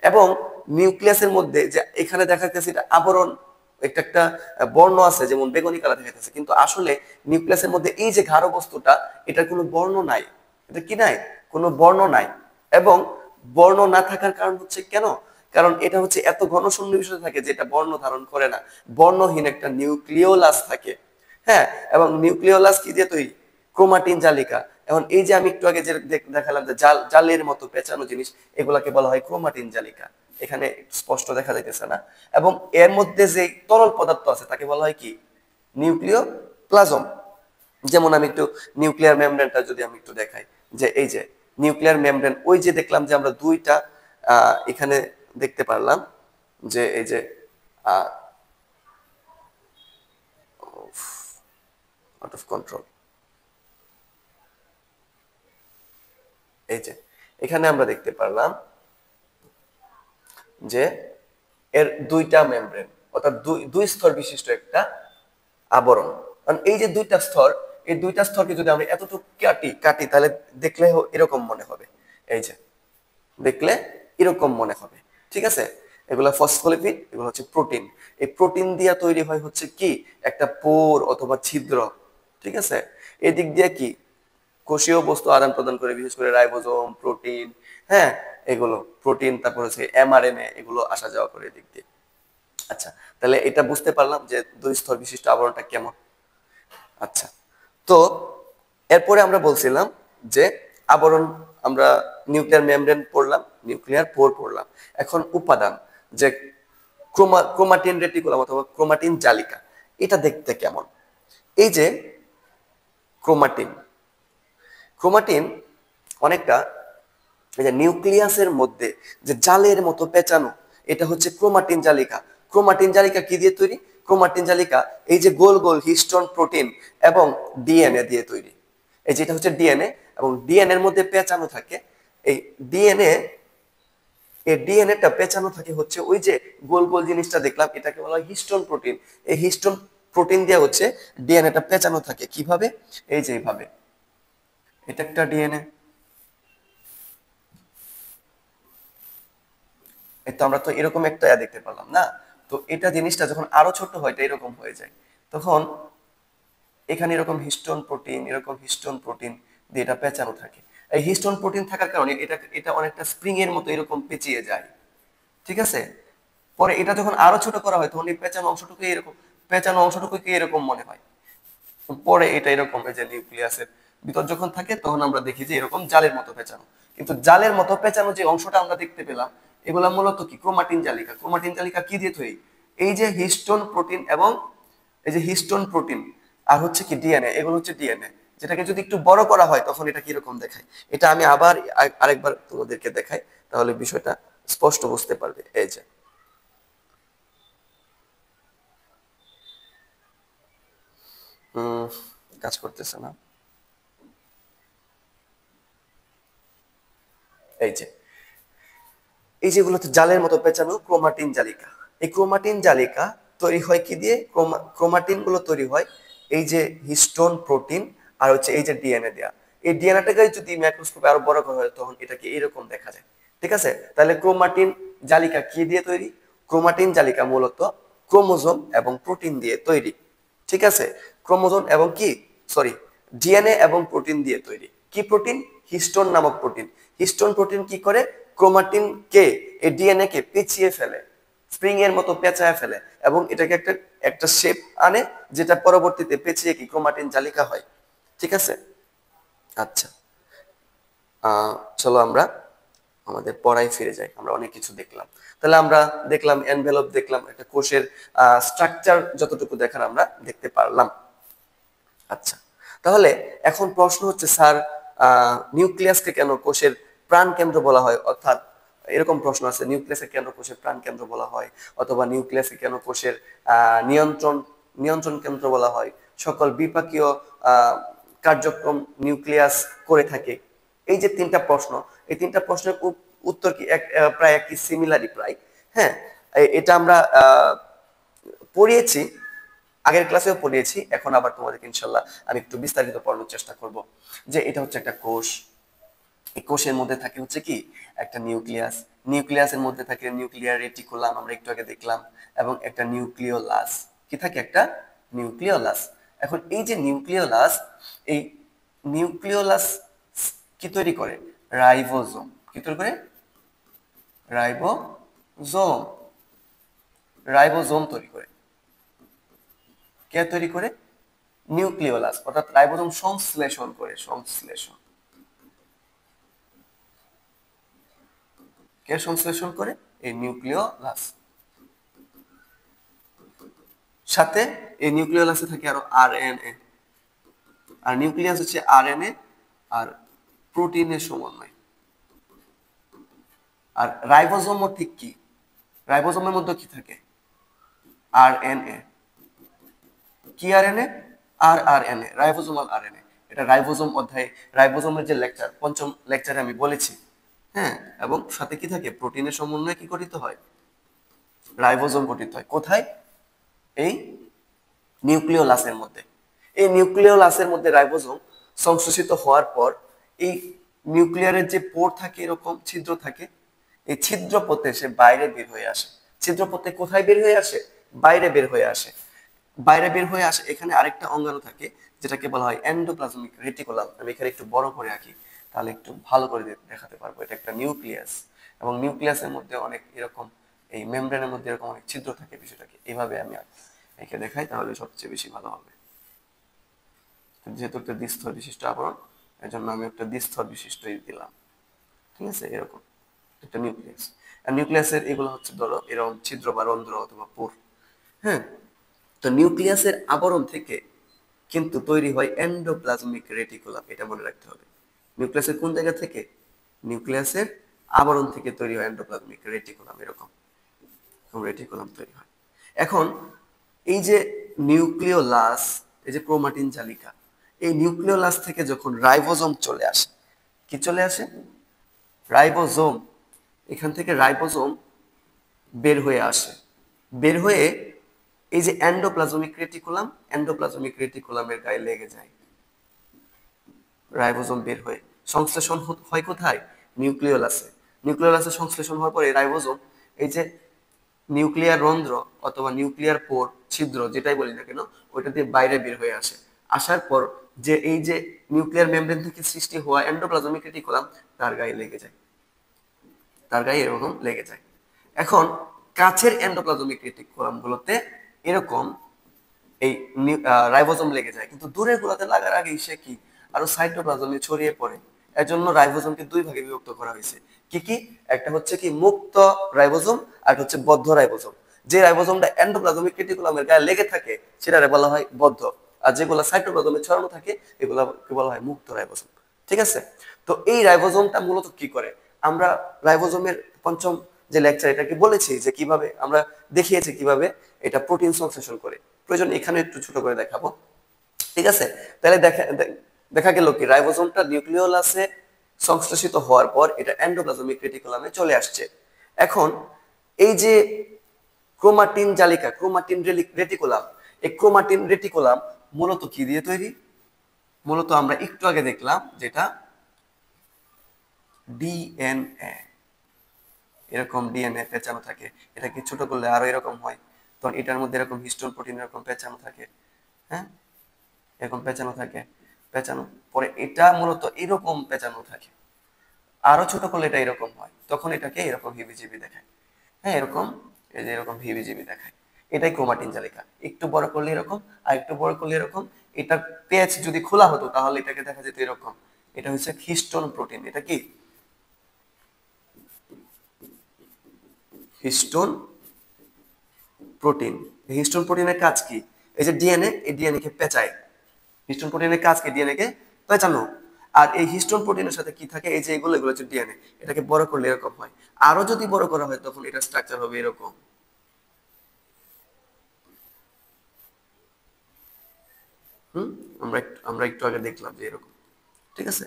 এবং নিউক্লিয়াসের মধ্যে যে এখানে দেখা যাচ্ছে এটা আবরণ, একটা একটা বর্ণ আছে, যেমন বেগুনি কালার দেখা যাচ্ছে, কিন্তু আসলে নিউক্লিয়াসের মধ্যে এই যে গাঢ় বস্তুটা, এটার কোনো বর্ণ নাই। এটা কি নাই? কোনো বর্ণ নাই। এবং বর্ণ না থাকার কারণ হচ্ছে কেন? কারণ এটা হচ্ছে এত ঘন সন্নিবেশিত থাকে যে এটা বর্ণ ধারণ করে না, বর্ণহীন একটা নিউক্লিওলাস থাকে। এবং নিউক্লিওলাস কি দিয়ে তৈরি? ক্রোমাটিন জালিকা। এখন এই যে আমি একটু আগে যে দেখালাম যে জালের মতো পেঁচানো জিনিস, এগুলাকে বলা হয় ক্রোমাটিন জালিকা। এখানে স্পষ্ট দেখা যাইতেছে না, এবং এর মধ্যে যে তরল পদার্থ আছে তাকে বলা হয় কি নিউক্লিওপ্লাজম। যেমন আমি একটু নিউক্লিয়ার মেমব্রেনটা যদি আমি একটু দেখাই, যে এই যে নিউক্লিয়ার মেমব্রেন, ওই যে দেখলাম যে আমরা দুইটা এখানে দেখতে পারলাম যে এই যে আউট অফ কন্ট্রোল, এই যে এখানে আমরা দেখতে পারলাম যে এর দুইটা মেমব্রেন, অর্থাৎ দুই স্তর বিশিষ্ট একটা আবরণ। কারণ এই যে দুইটা স্তর, এই দুইটা স্তরকে যদি আমরা এতটুকু কাটি কাটি তাহলে দেখলে এরকম মনে হবে, এই যে দেখলে এরকম মনে হবে, ঠিক আছে। এগুলো ফসফোলিপিড, এগুলো হচ্ছে প্রোটিন। এই প্রোটিন দিয়ে তৈরি হয় হচ্ছে কি একটা পোর অথবা ছিদ্র, ঠিক আছে। এদিক দিয়ে কি কোষীয় বস্তু আদান প্রদান করে, বিশেষ করে রাইবোজোম, প্রোটিন, হ্যাঁ এগুলো প্রোটিন, তারপর হচ্ছে এমআরএনএ, এগুলো আসা যাওয়া করে এদিক দিয়ে। আচ্ছা, তাহলে এটা বুঝতে পারলাম যে দুই স্তর বিশিষ্ট আবরণটা কেমন। আচ্ছা, তো এরপরে আমরা বলছিলাম যে আবরণ, আমরা নিউক্লিয়ার মেমব্রেন পড়লাম, নিউক্লিয়ার পোর পড়লাম। এখন উপাদান, যে ক্রোমাটিন রেটিকুলাম অথবা ক্রোমাটিন জালিকা, এটা দেখতে কেমন। এই যে ক্রোমাটিন, ক্রোমাটিন অনেকটা এই যে নিউক্লিয়াসের মধ্যে যে জালের মতো পেঁচানো, এটা হচ্ছে ক্রোমাটিন জালিকা। ক্রোমাটিন জালিকা কি দিয়ে তৈরি? ক্রোমাটিন জালিকা এই যে গোল গোল হিস্টোন, প্রোটিন এবং ডিএনএ দিয়ে তৈরি। এই যেটা হচ্ছে ডিএনএ, এবং ডিএনএ এর মধ্যে পেঁচানো থাকে এই ডিএনএ, এই ডিএনএটা পেঁচানো থাকে হচ্ছে ওই যে গোল গোল জিনিসটা দেখলাম, এটাকে বলা হয় হিস্টোন প্রোটিন। এই হিস্টোন প্রোটিন দিয়ে হচ্ছে ডিএনএটা পেঁচানো থাকে। কিভাবে? এই যে এইভাবে, এটা একটা ডিএনএ, এই তো আমরা তো এরকম একটা দেখতে পেলাম না। তো এটা জিনিসটা যখন আরো ছোট হয় এটা এরকম হয়ে যায়, তখন এখানে এরকম হিস্টোন প্রোটিন, এরকম হিস্টোন প্রোটিন দিয়ে এটা পেঁচানো থাকে। এই হিস্টোন প্রোটিন থাকার কারণে এটা এটা অনেকটা স্প্রিং এর মতো এরকম পেঁচিয়ে যায়, ঠিক আছে। পরে এটা যখন আরো ছোট করা হয় তখন এই পেঁচানো অংশটুকুকে এরকম মনে হয়। পরে এটা এরকম এই যে নিউক্লিয়াসের ভিতর যখন থাকে তখন আমরা দেখি যে এরকম জালের মতো পেঁচানো। কিন্তু জালের মতো পেঁচানো যে অংশটা আমরা দেখতে পেলাম, এগুলা মূলত কি ক্রোমাটিন জালিকা। ক্রোমাটিন জালিকা কি দিয়ে তৈরি? এই যে হিস্টোন প্রোটিন এবং এই যে হিস্টোন প্রোটিন আর হচ্ছে কি ডিএনএ, এগুলো হচ্ছে ডিএনএ, যেটাকে যদি একটু বড় করা হয় তখন এটা কিরকম দেখায়। এটা আমি আবার আরেকবার তোমাদেরকে দেখাই, তাহলে বিষয়টা স্পষ্ট বুঝতে পারবে। এই যে কাজ করতেছে না, এই যে এই যেগুলো জালের মতো পেঁচানো ক্রোমাটিন জালিকা। এই ক্রোমাটিন জালিকা তৈরি হয় কি দিয়ে? ক্রোমাটিন গুলো তৈরি হয় এই যে হিস্টোন প্রোটিন আর হচ্ছে এই যে ডিএনএ দেয়া। এই ডিএনএটাকে যদি মাইক্রোস্কোপে আরো বড় করা হয় তখন এটাকে এরকম দেখা যায়, ঠিক আছে। তাহলে ক্রোমাটিন জালিকা কি দিয়ে তৈরি? ক্রোমাটিন জালিকা মূলত ক্রোমোজোম এবং প্রোটিন দিয়ে তৈরি, ঠিক আছে। ক্রোমোজোম এবং কি, সরি, ডিএনএ এবং প্রোটিন দিয়ে তৈরি। কি প্রোটিন? হিস্টোন নামক প্রোটিন। হিস্টোন প্রোটিন কি করে? ক্রোমাটিন কে, এই ডিএনএ কে পেঁচিয়ে ফেলে, স্প্রিং এর মতো পেঁচায় ফেলে, এবং এটাকে একটা একটা শেপ আনে, যেটা পরবর্তীতে পেঁচিয়ে কি ক্রোমাটিন জালিকা হয়, ঠিক আছে। আচ্ছা, চলো আমরা আমাদের পড়ায় ফিরে যাই। আমরা অনেক কিছু দেখলাম। তাহলে আমরা দেখলাম এনভেলপ, দেখলাম একটা কোষের স্ট্রাকচার, যতটুকু দেখার আমরা দেখতে পারলাম। আচ্ছা, তাহলে এখন প্রশ্ন হচ্ছে স্যার, নিউক্লিয়াসকে কেন কোষের প্রাণ কেন্দ্র বলা হয়? অর্থাৎ এরকম প্রশ্ন আছে, নিউক্লিয়াসকে কেন কোষের প্রাণ কেন্দ্র বলা হয়, অথবা নিউক্লিয়াসকে কেন কোষের নিয়ন্ত্রণ নিয়ন্ত্রণ কেন্দ্র বলা হয়, সকল বিপাকীয় আহ কার্যক্রম নিউক্লিয়াস করে থাকে। এই যে তিনটা প্রশ্ন, এই তিনটা প্রশ্নের উত্তর কি প্রায় একই, সিমিলারই প্রায়। হ্যাঁ, এটা আমরা পড়িয়েছি, আগের ক্লাসেও পড়িয়েছি। এখন আবার তোমাদেরকে ইনশাল্লাহ আমি একটু বিস্তারিত পড়ানোর চেষ্টা করব। যে এটা হচ্ছে একটা কোষ, এই কোষের মধ্যে থাকে হচ্ছে কি একটা নিউক্লিয়াস, নিউক্লিয়াসের মধ্যে থাকে নিউক্লিয়ার রেটিকুলাম, আমরা একটু আগে দেখলাম, এবং একটা নিউক্লিওলাস, কি থাকে? একটা নিউক্লিওলাস। এখন এই যে নিউক্লিওলাস, এই নিউক্লিওলাস কি তৈরি করে? রাইবোজোম। কি তৈরি করে? রাইবোজোম। রাইবোজোম তৈরি করে। কে তৈরি করে? নিউক্লিওলাস, অর্থাৎ রাইবোজোম সংশ্লেষণ করে। সংশ্লেষণ, কে সংশ্লেষণ করে? এই নিউক্লিওলাস, সাথে এই নিউক্লিওলাসে থাকে আরো আরএনএ, আর নিউক্লিয়াস হচ্ছে আরএনএ আর প্রোটিনের সমন্বয়। আর রাইবোজোম ঠিক কি, রাইবোজোমের মধ্যে কি থাকে, আরএনএ। কি আরএনএ? RNA, ribosomal RNA. এটা রাইবোজোম অধ্যায়ে, রাইবোজোমের যে লেকচার, পঞ্চম লেকচারে আমি বলেছি। হ্যাঁ, এবং সাথে কি থাকে, প্রোটিনের সমন্বয়ে কি গঠিত হয়, রাইবোজোম গঠিত হয়। কোথায়? এই নিউক্লিওলাসের মধ্যে। এই নিউক্লিওলাসের মধ্যে রাইবোজোম সংশ্লেষিত হওয়ার পর এই নিউক্লিয়ারের যে পোর থাকে, এরকম ছিদ্র থাকে, এই ছিদ্র পথে সে বাইরে বের হয়ে আসে। ছিদ্র পথে কোথায় বের হয়ে আসে? বাইরে বের হয়ে আসে। বাইরে বের হয়ে আসে। এখানে আরেকটা অঙ্গাণু থাকে যেটাকে বলা হয় এন্ডোপ্লাজমিক রেটিকুলাম। আমি এখানে একটু বড় করে আঁকি, তাহলে একটু ভালো করে দেখাতে পারবো। এটা একটা নিউক্লিয়াস, এবং নিউক্লিয়াসের মধ্যে অনেক এরকম, এই মেমব্রেনের মধ্যে এরকম অনেক ছিদ্র থাকে। বিষয়টাকে এইভাবে আমি একে দেখাই, তাহলে সবচেয়ে বেশি ভালো হবে। যেহেতু একটা দ্বিস্তর বিশিষ্ট আবরণ, এর জন্য আমি একটা দ্বিস্তর বিশিষ্টই দিলাম। ঠিক আছে, এরকম একটা নিউক্লিয়াস। আর নিউক্লিয়াসের এগুলো হচ্ছে ধরো এরকম ছিদ্র বা রন্ধ্র অথবা পোর। হ্যাঁ, তো নিউক্লিয়াসের আবরণ থেকে কিন্তু তৈরি হয় এন্ডোপ্লাজমিক রেটিকুলাম। এটা মনে রাখতে হবে। নিউক্লিয়াসের কোন জায়গা থেকে? নিউক্লিয়াসের আবরণ থেকে তৈরি হয় এন্ডোপ্লাজমিক রেটিকুলাম। এরকম রেটিকুলাম তৈরি হয়। এখন এই যে নিউক্লিওলাস, এই যে ক্রোমাটিন জালিকা, এই নিউক্লিওলাস থেকে যখন রাইবোজোম চলে আসে, কি চলে আসে? রাইবোজোম। এখান থেকে রাইবোজোম বের হয়ে আসে। বের হয়ে এই যে এন্ডোপ্লাজমিক রেটিকুলাম, এন্ডোপ্লাজমিক রেটিকুলামের গায়ে লেগে যায়। রাইবোজোম বের হয়ে সংশ্লেষণ হয় কোথায়? নিউক্লিওলাসে। নিউক্লিওলাসে সংশ্লেষণ হওয়ার পরে রাইবোজোম এই যে নিউক্লিয়ার রন্ধ্র অথবা নিউক্লিয়ার পোর, ছিদ্র যেটাই বলি না কেন, ওইটা দিয়ে বাইরে বের হয়ে আসে। আসার পর যে এই যে নিউক্লিয়ার মেমব্রেন থেকে সৃষ্টি হওয়া এন্ডোপ্লাজমিক রেটিকুলাম তার গায়ে লেগে যায়, তার গায়ে এরকম লেগে যায়। এখন কাছের এন্ডোপ্লাজমিক রেটিকুলাম গুলোতে এরকম এই রাইবোজোম লেগে যায়, কিন্তু দূরের গুলোতে লাগার আগে সে কি আরো সাইটোপ্লাজমে ছড়িয়ে পড়ে। এর জন্য রাইবোজোমকে দুই ভাগে বিভক্ত করা হয়েছে। কি কি? একটা হচ্ছে কি মুক্ত রাইবোজোম, আর হচ্ছে বদ্ধ রাইবোজোম। যে রাইবোজোমটা এন্ডোপ্লাজমিক রেটিকুলামের গায়ে লেগে থাকে সেটারে বলা হয় বদ্ধ, আর যেগুলো সাইটোপ্লাজমে ছড়ানো থাকে এগুলোকে বলা হয় মুক্ত রাইবোজোম। ঠিক আছে, তো এই রাইবোজোমটা মূলত কি করে? আমরা রাইবোজোমের পঞ্চম যে লেকচার এটাকে বলেছি যে কিভাবে আমরা দেখিয়েছি কিভাবে এটা প্রোটিন সংশ্লেষণ করে। প্রয়োজন এখানে একটু ছোট করে দেখাবো। ঠিক আছে, তাহলে দেখা গেল কি রাইবোজোমটা নিউক্লিওলাসে সংশ্লেষিত হওয়ার পর এটা এন্ডোপ্লাজমিক রেটিকুলামে চলে আসছে। এখন এই যে ক্রোমাটিন জালিকা, ক্রোমাটিন রেটিকুলাম, এই ক্রোমাটিন রেটিকুলাম মূলত কি দিয়ে তৈরি? মূলত আমরা একটু আগে দেখলাম যেটা ডিএনএ, এরকম ডিএনএ পেঁচানো থাকে। এটাকে ছোট করলে আরো এরকম হয়, তখন এটার মধ্যে এরকম হিস্টোন প্রোটিন এরকম পেঁচানো থাকে। হ্যাঁ, এরকম পেঁচানো থাকে, পেঁচানো পরে এটা মূলত এরকম পেঁচানো থাকে। আরো ছোট করলে এটা এরকম হয়, তখন এটাকে এরকম হিবিজিবি দেখায়। হ্যাঁ, এরকম এই যে এরকম হিবিজিবি দেখায়। এটাই ক্রোমাটিন জালিকা। একটু বড় করলে এরকম, আর একটু বড় করলে এরকম। এটা পেজ যদি খোলা হতো তাহলে এটাকে দেখা যেত এরকম। এটা হচ্ছে হিস্টোন প্রোটিন। এটা কি? Histone protein. হিস্টোন প্রোটিনের কাজ কি? এই যে ডিএনএ, এই ডিএনএ কে পেঁচায়। হিস্টোন প্রোটিনের কাজ কি? ডিএনএ কে পেঁচানো। আর এই হিস্টোন প্রোটিনের সাথে কি থাকে? এই যে এগুলো হচ্ছে ডিএনএ। এটাকে বড় করলে এরকম হয়। আরো যদি বড় করা হয় তখন এটা স্ট্রাকচার হবে এরকম। হুম, আমরা একটু আগে দেখলাম যে এরকম। ঠিক আছে,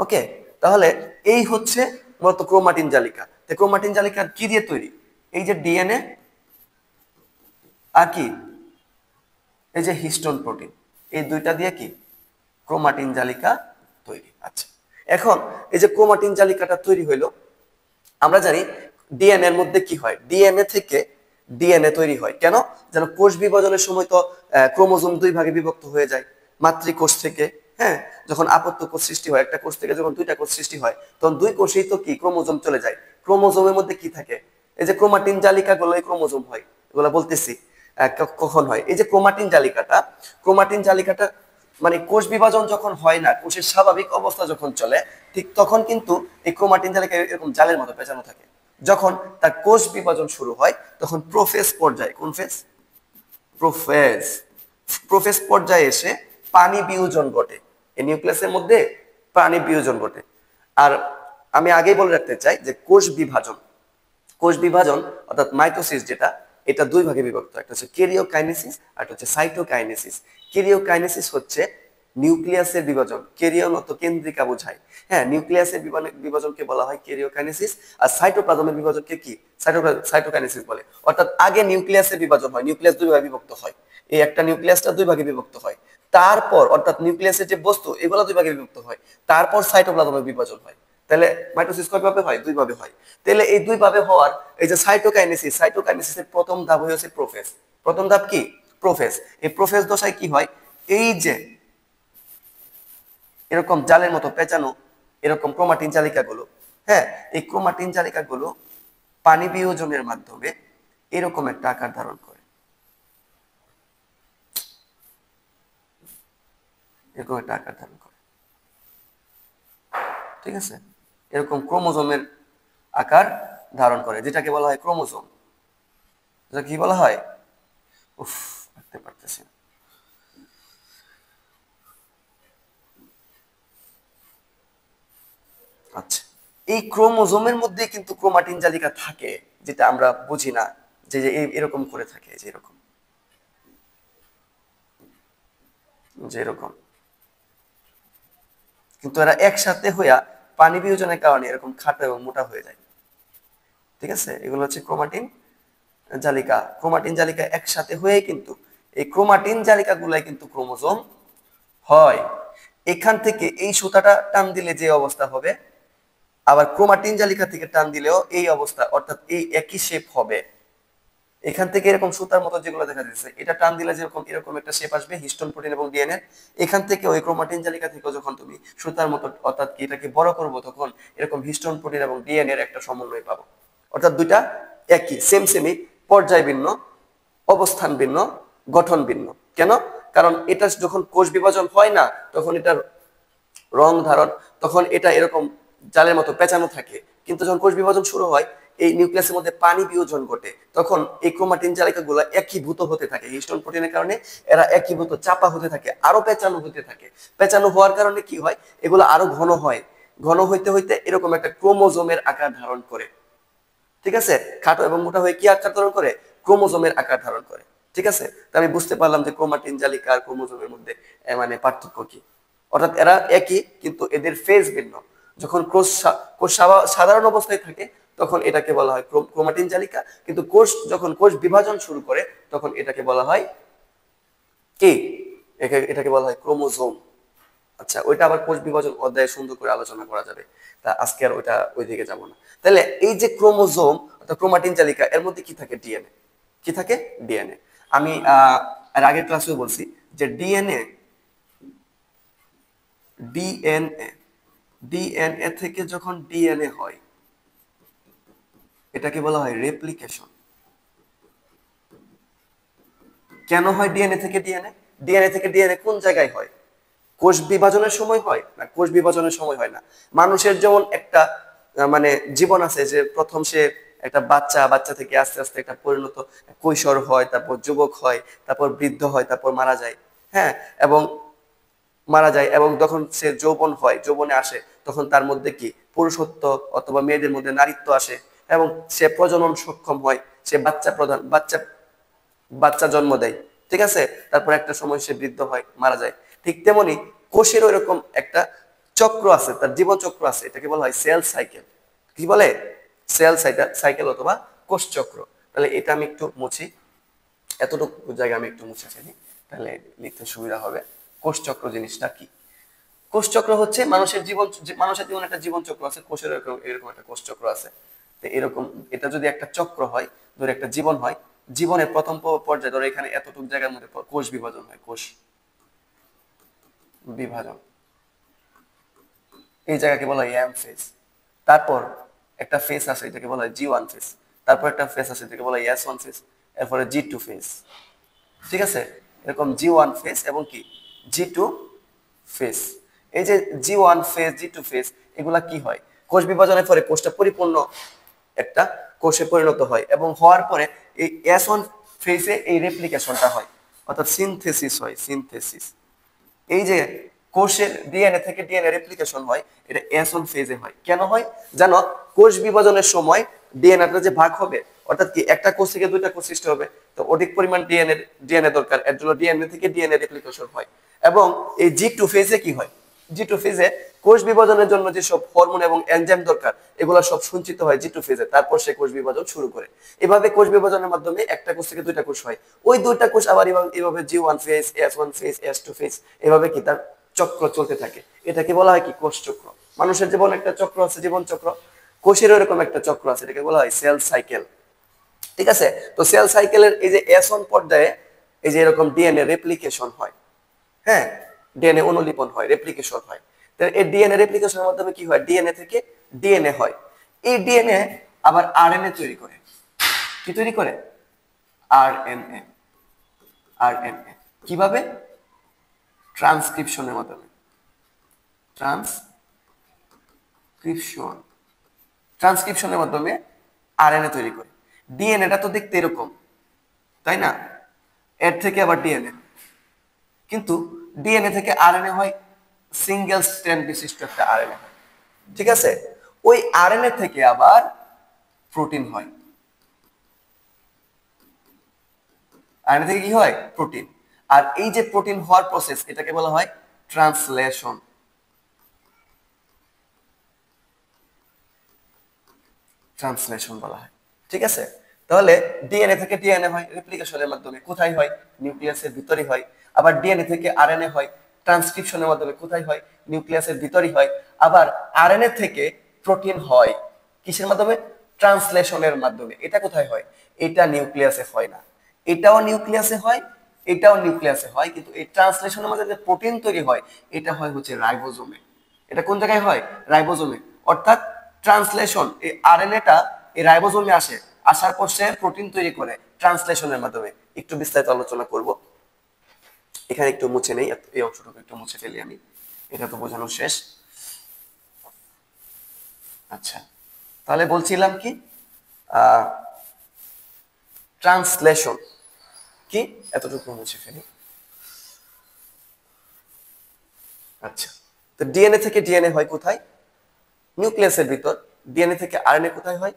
ওকে। তাহলে এই হচ্ছে মূলত ক্রোমাটিন জালিকা। তো ক্রোমাটিন জালিকা কি দিয়ে তৈরি? এই যে ডিএনএ আর কি এই যে হিস্টোন প্রোটিন, এই দুইটা দিয়ে কি ক্রোমাটিন জালিকা তৈরি। আচ্ছা, এখন এই যে ক্রোমাটিন জালিকাটা তৈরি হইলো, আমরা জানি ডিএনএ এর মধ্যে কি হয়? ডিএনএ থেকে ডিএনএ তৈরি হয় কেন? যেন কোষ বিভাজনের সময় তো ক্রোমোজোম দুই ভাগে বিভক্ত হয়ে যায় মাতৃকোষ থেকে। হ্যাঁ, যখন আপত্য কোষ সৃষ্টি হয়, একটা কোষ থেকে যখন দুইটা কোষ সৃষ্টি হয় তখন দুই কোষেই তো কি ক্রোমোজোম চলে যায়। ক্রোমোজোমের মধ্যে কি থাকে? এই যে ক্রোমাটিন জালিকা গুলো ক্রোমোজোম হয়, এগুলো বলতেছি কখন হয়। এই যে ক্রোমাটিন জালিকাটা, ক্রোমাটিন জালিকাটা মানে কোষ বিভাজন যখন হয় না, কোষের স্বাভাবিক অবস্থা যখন চলে, ঠিক তখন কিন্তু এই ক্রোমাটিন জালিকা এরকম জালের মতো পেঁচানো থাকে। যখন তার কোষ বিভাজন শুরু হয় তখন প্রোফেজ পর্যায়ে, কোন ফেজ? প্রোফেজ। প্রোফেজ পর্যায়ে এসে পানি বিয়োজন ঘটে, এই নিউক্লিয়াসের মধ্যে পানি বিয়োজন ঘটে। আর আমি আগেই বলে রাখতে চাই যে কোষ বিভাজন, কোষ বিভাজন অর্থাৎ মাইটোসিস যেটা, এটা দুই ভাগে বিভক্ত, একটা হচ্ছে কেরিওকাইনেসিস আর একটা হচ্ছে সাইটোকাইনেসিস। কেরিওকাইনেসিস হচ্ছে নিউক্লিয়াসের বিভাজন, কেরিয়ন অর্থ কেন্দ্রিকা বোঝায়, হ্যাঁ, নিউক্লিয়াসের বিভাজনকে বলা হয় কেরিওকাইনেসিস, আর সাইটোপ্লাজমের বিভাজনকে কি সাইটোকাইনেসিস বলে। অর্থাৎ আগে নিউক্লিয়াসের বিভাজন হয়, নিউক্লিয়াস দুই ভাগে বিভক্ত হয়, এই একটা নিউক্লিয়াসটা দুই ভাগে বিভক্ত হয়, তারপর অর্থাৎ নিউক্লিয়াসের যে বস্তু এগুলো দুই ভাগে বিভক্ত হয়, তারপর সাইটোপ্লাজমের বিভাজন হয়। তাহলে মাইটোসিস কয় ভাবে হয়? দুই ভাবে হয়। তাহলে এই দুই ভাবে হওয়ার এই যে সাইটোকাইনেসিস, সাইটোকাইনেসিসের প্রথম ধাপ হচ্ছে প্রোফেজ। প্রথম ধাপ কি? প্রোফেজ। এই প্রোফেজ দশায় কি হয়, এই যে এরকম জালের মতো পেঁচানো এরকম ক্রোমাটিন জালিকাগুলো, হ্যাঁ, এই ক্রোমাটিন জালিকাগুলো পানি বিয়োজনের মাধ্যমে এরকম একটা আকার ধারণ করে, এরকম একটা আকার ধারণ করে, ঠিক আছে? এরকম ক্রোমোজোমের আকার ধারণ করে, যেটাকে বলা হয় ক্রোমোজোম। যেটা কি বলা হয়? উফ, রাখতে পারতেছি না। আচ্ছা, এই ক্রোমোজোমের মধ্যে কিন্তু ক্রোমাটিন জালিকা থাকে, যেটা আমরা বুঝি না, যে যে এরকম করে থাকে, যে এরকম, যে এরকম, কিন্তু এরা একসাথে হইয়া পানি বিয়োজনের কারণে এরকম খাটো এবং মোটা হয়ে যায়, ঠিক আছে? এগুলো হচ্ছে ক্রোমাটিন জালিকা। ক্রোমাটিন জালিকা একসাথে হয়ে কিন্তু এই ক্রোমাটিন জালিকা গুলাই কিন্তু ক্রোমোজোম হয়। এখান থেকে এই সুতাটা টান দিলে যে অবস্থা হবে, আবার ক্রোমাটিন জালিকা থেকে টান দিলেও এই অবস্থা, অর্থাৎ এই একই শেপ হবে। এখান থেকে এরকম সুতার মতো যেগুলো দেখা যাচ্ছে, এটা টান দিলে যেরকম এরকম একটা শেপ আসবে হিস্টোন প্রোটিন এবং ডিএনএ। এখান থেকে ওই ক্রোমাটিন জালিকা থেকে যখন তুমি সুতার মতো অর্থাৎ কি এটাকে বড় করবো, তখন এরকম হিস্টোন প্রোটিন এবং ডিএনএ এর একটা সমন্বয় পাবো। অর্থাৎ দুইটা একই, সেমই, পর্যায় ভিন্ন, অবস্থান ভিন্ন, গঠন ভিন্ন। কেন? কারণ এটা যখন কোষ বিভাজন হয় না, তখন এটার রং ধারণ, তখন এটা এরকম জালের মতো পেঁচানো থাকে। কিন্তু যখন কোষ বিভাজন শুরু হয়, এই নিউক্লিয়াসের মধ্যে পানি বিয়োজন ঘটে, তখন এই ক্রোমাটিন জালিকাগুলো একীভূত হতে থাকে হিস্টোন প্রোটিনের কারণে। এরা একীভূত চাপা হতে থাকে, আরো পেঁচানো হতে থাকে। পেঁচানো হওয়ার কারণে কি হয়, এগুলো আরো ঘন হয়, ঘন হইতে হইতে এরকম একটা ক্রোমোজোমের আকার ধারণ করে, ঠিক আছে? খাটো এবং মোটা হয়ে কি আকার ধারণ করে? ক্রোমোজোমের আকার ধারণ করে, ঠিক আছে? তো আমি বুঝতে পারলাম যে ক্রোমাটিন জালিকা আর ক্রোমোজোমের মধ্যে মানে পার্থক্য কি। অর্থাৎ এরা একই, কিন্তু এদের ফেজ ভিন্ন। যখন কোষ সাধারণ অবস্থায় থাকে, তখন এটাকে বলা হয় ক্রোমাটিন জালিকা, কিন্তু কোষ যখন কোষ বিভাজন শুরু করে, তখন এটাকে বলা হয় কি? এটাকে বলা হয় ক্রোমোজোম। আচ্ছা, ওইটা আবার কোষ বিভাজন অধ্যায়ে সুন্দর করে আলোচনা করা যাবে, তা আজকে আর ওইটা ওই দিকে যাব না। তাহলে এই যে ক্রোমোজোম অর্থাৎ ক্রোমাটিন জালিকা, এর মধ্যে কি থাকে? ডিএনএ। কি থাকে? ডিএনএ। আমি এর আগের ক্লাসেও বলছি যে ডিএনএ ডিএনএ ডিএনএ থেকে যখন ডিএনএ হয়, এটাকে বলা হয় রেপ্লিকেশন। কেন হয় ডিএনএ থেকে ডিএনএ? ডিএনএ থেকে ডিএনএ কোন জায়গায় হয়? কোষ বিভাজনের সময় হয় না? কোষ বিভাজনের সময় হয় না। মানুষের যেমন একটা মানে জীবন আছে, যে প্রথম সে একটা বাচ্চা, বাচ্চা থেকে আস্তে আস্তে একটা পরিণত কৈশোর হয়, তারপর যুবক হয়, তারপর বৃদ্ধ হয়, তারপর মারা যায়, হ্যাঁ, এবং মারা যায়, এবং যখন সে যৌবন হয়, যৌবনে আসে, তখন তার মধ্যে কি পুরুষত্ব অথবা মেয়েদের মধ্যে নারীত্ব আসে, এবং সে প্রজনন সক্ষম হয়, সে বাচ্চা বাচ্চা জন্ম দেয়, ঠিক আছে? তারপর একটা সময় সে বৃদ্ধ হয়, মারা যায়। ঠিক তেমনি কোষেরও এরকম একটা চক্র আছে, তার জীবন চক্র আছে, এটাকে বলা হয় সেল সাইকেল। কি বলে? সেল সাইকেল অথবা কোষ চক্র। তাহলে এটা আমি একটু মুছি, এতটুকু জায়গা আমি একটু মুছে ফেলি, তাহলে লিখতে সুবিধা হবে। কোষ চক্র জিনিসটা কি? কোষ চক্র হচ্ছে মানুষের জীবন একটা জীবন চক্র আছে, কোষের এরকম এরকম একটা কোষ চক্র আছে। তো এরকম এটা যদি একটা চক্র হয়, ধরে একটা জীবন হয়, জীবনের প্রথম পর্যায়ে ধরে এখানে এতটুকু জায়গার মধ্যে কোষ বিভাজন হয়, কোষ বিভাজন, এই জায়গাকে বলা হয় এম ফেজ। তারপর একটা ফেজ আছে, এটাকে বলা হয় জি1 ফেজ। তারপর একটা ফেজ আছে, এটাকে বলা হয় এস1 ফেজ। এরপরে জি2 ফেজ, ঠিক আছে? এরকম জি1 ফেজ এবং কি জি2 ফেজ। এই যে জি1 ফেজ, জি2 ফেজ, এগুলা কি হয়? কোষ বিভাজনের পরে কোষটা পরিপূর্ণ একটা কোষে পরিণত হয় এবং হওয়ার পরে এই S1 ফেজে এই রেপ্লিকেশনটা হয়, অর্থাৎ সিনথেসিস হয়, সিনথেসিস। এই যে কোষের ডিএনএ থেকে ডিএনএ রেপ্লিকেশন হয়, এটা S1 ফেজে হয়। কেন হয় জানো? কোষ বিভাজনের সময় ডিএনএটা যে ভাগ হবে, অর্থাৎ কি একটা কোষ থেকে দুইটা কোষ সৃষ্টি হবে, তো অধিক পরিমাণ ডিএনএ দরকার, এর জন্য ডিএনএ থেকে ডিএনএ রেপ্লিকেশন হয়। এবং এই G2 ফেজে কি হয়? G2 ফেজে কোষ বিভাজনের জন্য যেসব হরমোন এবং এনজাইম দরকার, এগুলো সব সঞ্চিত হয় G2 ফেজে, তারপর সে কোষ বিভাজন শুরু করে। এভাবে কোষ বিভাজনের মাধ্যমে একটা কোষ থেকে দুইটা কোষ হয়, ওই দুইটা কোষ আবার এভাবে G1 phase, S1 phase, S2 phase, এভাবে কি তার চক্র চলতে থাকে। এটাকে বলা হয় কি? কোষ চক্র। মানুষের জীবন একটা চক্র আছে, জীবন চক্র। কোষের এরকম একটা চক্র আছে, এটাকে বলা হয় সেল সাইকেল। ঠিক আছে? তো সেল সাইকেলের এই যে S1 পর্যায়ে এই যে এরকম ডিএনএ রেপ্লিকেশন হয়, হ্যাঁ, ডিএনএ অনুলিপন হয়, রেপ্লিকেশন হয়। তো এই ডিএনএ রেপ্লিকেশনের মাধ্যমে কি হয়? ডিএনএ থেকে ডিএনএ হয়। এই ডিএনএ আবার আরএনএ তৈরি করে। কি তৈরি করে? আরএনএ। আরএনএ কিভাবে? ট্রান্সক্রিপশনের মাধ্যমে। ট্রান্সক্রিপশন, ট্রান্সক্রিপশনের মাধ্যমে আরএনএ তৈরি করে। ডিএনএটা তো দেখতে এরকম, তাই না? এর থেকে আবার ডিএনএ, কিন্তু ডিএনএ থেকে আরএনএ হয়, সিঙ্গেল স্ট্র্যান্ড বিশিষ্ট একটা আরএনএ হয়। ঠিক আছে? ওই আরএনএ থেকে আবার প্রোটিন হয়। আরএনএ থেকে কি হয়? প্রোটিন। আর এই যে প্রোটিন হওয়ার প্রসেস, এটাকে বলা হয় ট্রান্সলেশন। ট্রান্সলেশন বলা হয়। ঠিক আছে? তাহলে ডিএনএ থেকে ডিএনএ হয় রেপ্লিকেশনের মাধ্যমে। কোথায় হয়? নিউক্লিয়াসের ভিতরে হয়। আবার ডিএনএ থেকে আরএনএ হয় ট্রান্সক্রিপশনের মাধ্যমে। কোথায় হয়? নিউক্লিয়াসের ভিতরে হয়। আবার আরএনএ থেকে প্রোটিন হয় কিসের মাধ্যমে? ট্রান্সলেশনের মাধ্যমে। এটা কোথায় হয়? এটা নিউক্লিয়াসে হয় না। এটাও নিউক্লিয়াসে হয়, এটাও নিউক্লিয়াসে হয়, কিন্তু এই ট্রান্সলেশনের মধ্যে যে প্রোটিন তৈরি হয়, এটা হয় হচ্ছে রাইবোজোমে। এটা কোন জায়গায় হয়? রাইবোজোমে। অর্থাৎ ট্রান্সলেশন, এই আরএনএটা এই রাইবোজোমে আসে, আসার পর সে প্রোটিন তৈরি করে ট্রান্সলেশনের মাধ্যমে। একটু বিস্তারিত আলোচনা করব, এখানে একটু মুছে নেই, এই অংশটুকু একটু মুছে ফেলি আমি, এটা তো বোঝানো শেষ। আচ্ছা, তাহলে বলছিলাম কি, ট্রান্সলেশন কি, এতটুকু মুছে ফেলি। আচ্ছা, তো ডিএনএ থেকে ডিএনএ হয় কোথায়? নিউক্লিয়াসের ভিতর। ডিএনএ থেকে আরএনএ কোথায় হয়?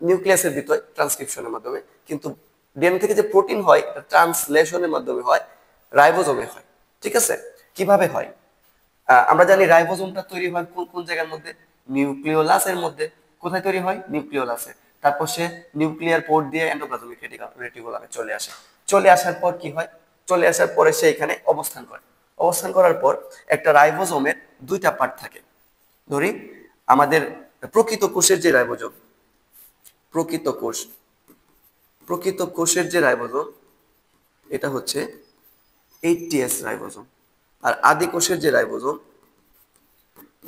নিউক্লিয়াসের ভিতরে, ট্রান্সক্রিপশনের মাধ্যমে। কিন্তু ডিএনএ থেকে যে প্রোটিন হয়, এটা ট্রান্সলেশনের মাধ্যমে হয়, রাইবোজোমে হয়। ঠিক আছে? কিভাবে হয়? আমরা জানি রাইবোজোমটা তৈরি হয় কোন কোন জায়গার মধ্যে? নিউক্লিওলাসের মধ্যে। কোথায় তৈরি হয়? নিউক্লিওলাসে। তারপর সে নিউক্লিয়ার পোর্ট দিয়ে এন্ডোপ্লাজমিক রেটিকুলামে চলে আসে। চলে আসার পর কি হয়? চলে আসার পরে সে এখানে অবস্থান করে। অবস্থান করার পর একটা রাইবোজোমের দুইটা পার্ট থাকে। ধরি আমাদের প্রকৃত কোষের যে রাইবোজোম, প্রকৃত কোষ, প্রকৃত কোষের যে রাইবোজোম, এটা হচ্ছে 80S রাইবোজোম। আর আদি কোষের যে রাইবোজোম,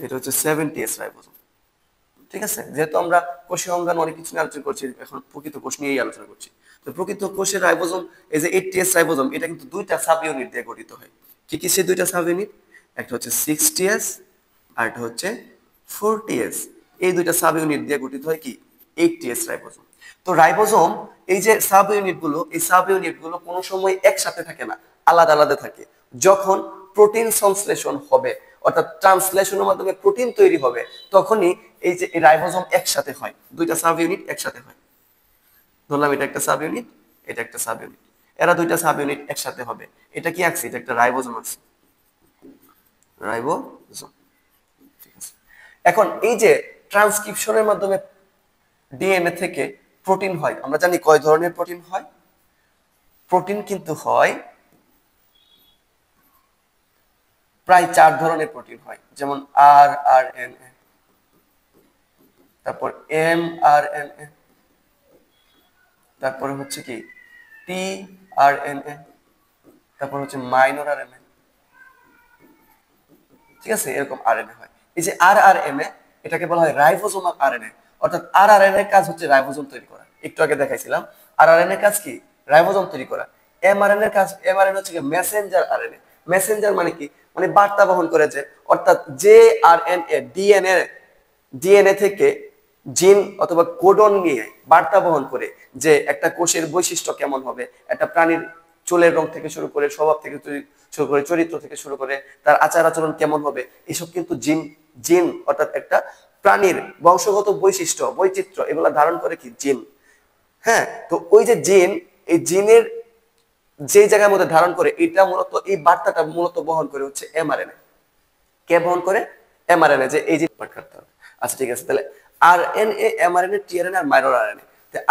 এটা হচ্ছে 70S রাইবোজোম। ঠিক আছে? যেহেতু আমরা কোষীয় অঙ্গাণু অনেক কিছু নিয়ে আলোচনা করছি, এখন প্রকৃত কোষ নিয়েই আলোচনা করছি। তো প্রকৃত কোষের রাইবোজোম, এই যে 80S রাইবোজোম, এটা কিন্তু দুইটা সাব ইউনিট দিয়ে গঠিত হয়। কি কি সেই দুইটা সাব ইউনিট? একটা হচ্ছে 60S আর একটা হচ্ছে 40S। এই দুইটা সাব ইউনিট দিয়ে গঠিত হয় কি? 80S ribosome. তো রাইবোজোম, এই যে সাব ইউনিট গুলো, এই সাব ইউনিট গুলো কোনো সময় একসাথে থাকে না, আলাদা আলাদা থাকে। যখন প্রোটিন সংশ্লেষণ হবে, অর্থাৎ ট্রান্সলেশনের মাধ্যমে প্রোটিন তৈরি হবে, তখনই এই যে রাইবোজোম একসাথে হয়, দুইটা সাব ইউনিট একসাথে হয়। ধরলাম এটা একটা সাব ইউনিট, এটা একটা সাব ইউনিট, এরা দুইটা সাব ইউনিট একসাথে হবে। এটা কি আছে? এটা একটা রাইবোজোম আছে, রাইবোজোম। ঠিক আছে? এখন এই যে ট্রান্সক্রিপশনের মাধ্যমে ডিএনএ থেকে প্রোটিন হয়, আমরা জানি কয় ধরনের প্রোটিন হয়? প্রোটিন কিন্তু হয় প্রায় 4 ধরনের প্রোটিন হয়। যেমন আরএনএ, তারপর এমআরএনএ, তারপরে হচ্ছে কি টিআরএনএ, তারপর হচ্ছে মাইনর আরএনএ। ঠিক আছে? এরকম আরএনএ হয়। এই যে আরআরএনএ, এটাকে বলা হয় রাইবোজোমাল আরএনএ। অর্থাৎ আরআরএনএ এর কাজ হচ্ছে রাইবোজোম তৈরি করা। একটু আগে দেখাইছিলাম আরআরএনএ এর কাজ কি? রাইবোজোম তৈরি করা। এমআরএনএ এর কাজ, এমআরএনএ হচ্ছে মেসেঞ্জার আরএনএ। মেসেঞ্জার মানে কি? মানে বার্তা বহন করে। যে অর্থাৎ যে আরএনএ ডিএনএ থেকে জিন অথবা কোডন নিয়ে বার্তা বহন করে যে একটা কোষের বৈশিষ্ট্য কেমন হবে, একটা প্রাণীর চুলের রং থেকে শুরু করে, স্বভাব থেকে শুরু করে, চরিত্র থেকে শুরু করে তার আচার আচরণ কেমন হবে, এসব কিন্তু জিন জিন অর্থাৎ একটা প্রাণীর বংশগত বৈশিষ্ট্য বৈচিত্র্য এগুলা ধারণ করে কি জিন। হ্যাঁ, তো ওই যে জিন, এই জিনের যে জায়গার মধ্যে ধারণ করে এটা মূলত এই বার্তাটা মূলত বহন করে হচ্ছে এমআরএনএ। কে বহন করে? এমআরএনএ, যে এই যে পাঠ করতে হবে। আচ্ছা ঠিক আছে, তাহলে আরএনএ, এমআরএনএ, টিআরএনএ আর মাইক্রো আরএনএ।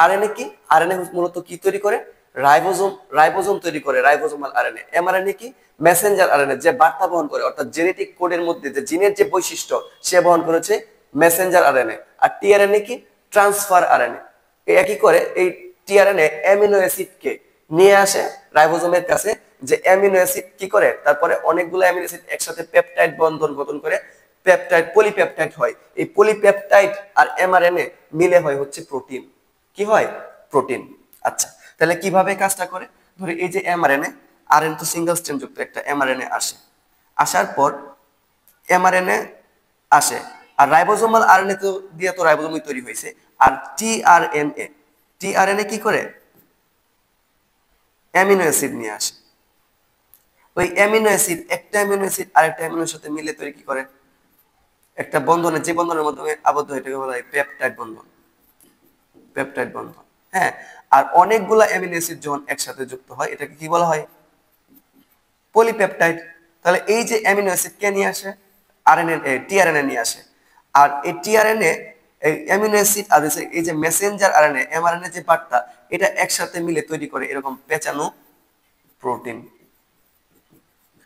আরএনএ কি? আরএনএ মূলত কি তৈরি করে? রাইবোজোম, রাইবোজোম তৈরি করে, রাইবোজোমাল আরএনএ। এমআরএনএ কি? মেসেঞ্জার আরএনএ, যে বার্তা বহন করে, অর্থাৎ জেনেটিক কোডের মধ্যে যে জিনের যে বৈশিষ্ট্য সে বহন করেছে মেসেঞ্জার আরএনএ। আর টিআরএনএ কি? Transfer RNA. একই করে এই টিআরএনএ অ্যামিনো অ্যাসিডকে নিয়ে আসে রাইবোজোমের কাছে, যে অ্যামিনো অ্যাসিড কি করে, তারপরে অনেকগুলো অ্যামিনো অ্যাসিড একসাথে পেপটাইড বন্ধন গঠন করে পেপটাইড, পলিপেপটাইড হয়। এই পলিপেপটাইড আর এমআরএনএ মিলে হয় হচ্ছে প্রোটিন। কি হয়? প্রোটিন। আচ্ছা, তাহলে কিভাবে কাজটা করে? ধরে এই যে এমআরএনএ, আরএনএ তো সিঙ্গেল স্ট্র্যান্ড যুক্ত একটা এমআরএনএ আসে, আসার পর এমআরএনএ আসে, আর রাইবোজোমাল আরএনএ তো দিয়ে তো রাইবোজোমই তৈরি হয়েছে। আর টিআরএনএ, টিআরএনএ কি করে? অ্যামিনো অ্যাসিড নিয়ে আসে। ওই অ্যামিনো অ্যাসিড, একটা অ্যামিনো অ্যাসিড আরেকটা অ্যামিনোর সাথে মিলে তৈরি কি করে? একটা বন্ধনে, যে বন্ধনের মাধ্যমে আবদ্ধ হয় এটাকে বলা হয় পেপটাইড বন্ধন। পেপটাইড বন্ধন। হ্যাঁ, আর অনেকগুলা অ্যামিনো অ্যাসিড যখন একসাথে যুক্ত হয় এটাকে কি বলা হয়? পলিপেপটাইড। তাহলে এই যে অ্যামিনো অ্যাসিড কে নিয়ে আসে? আরএনএ, টিআরএনএ নিয়ে আসে। আর এই টিআরএনএ, এই অ্যামিনো অ্যাসিড আর এই যে মেসেঞ্জার আরএনএ, এমআরএনএ যে বার্তা, এটা একসাথে মিলে তৈরি করে এরকম পেঁচানো প্রোটিন।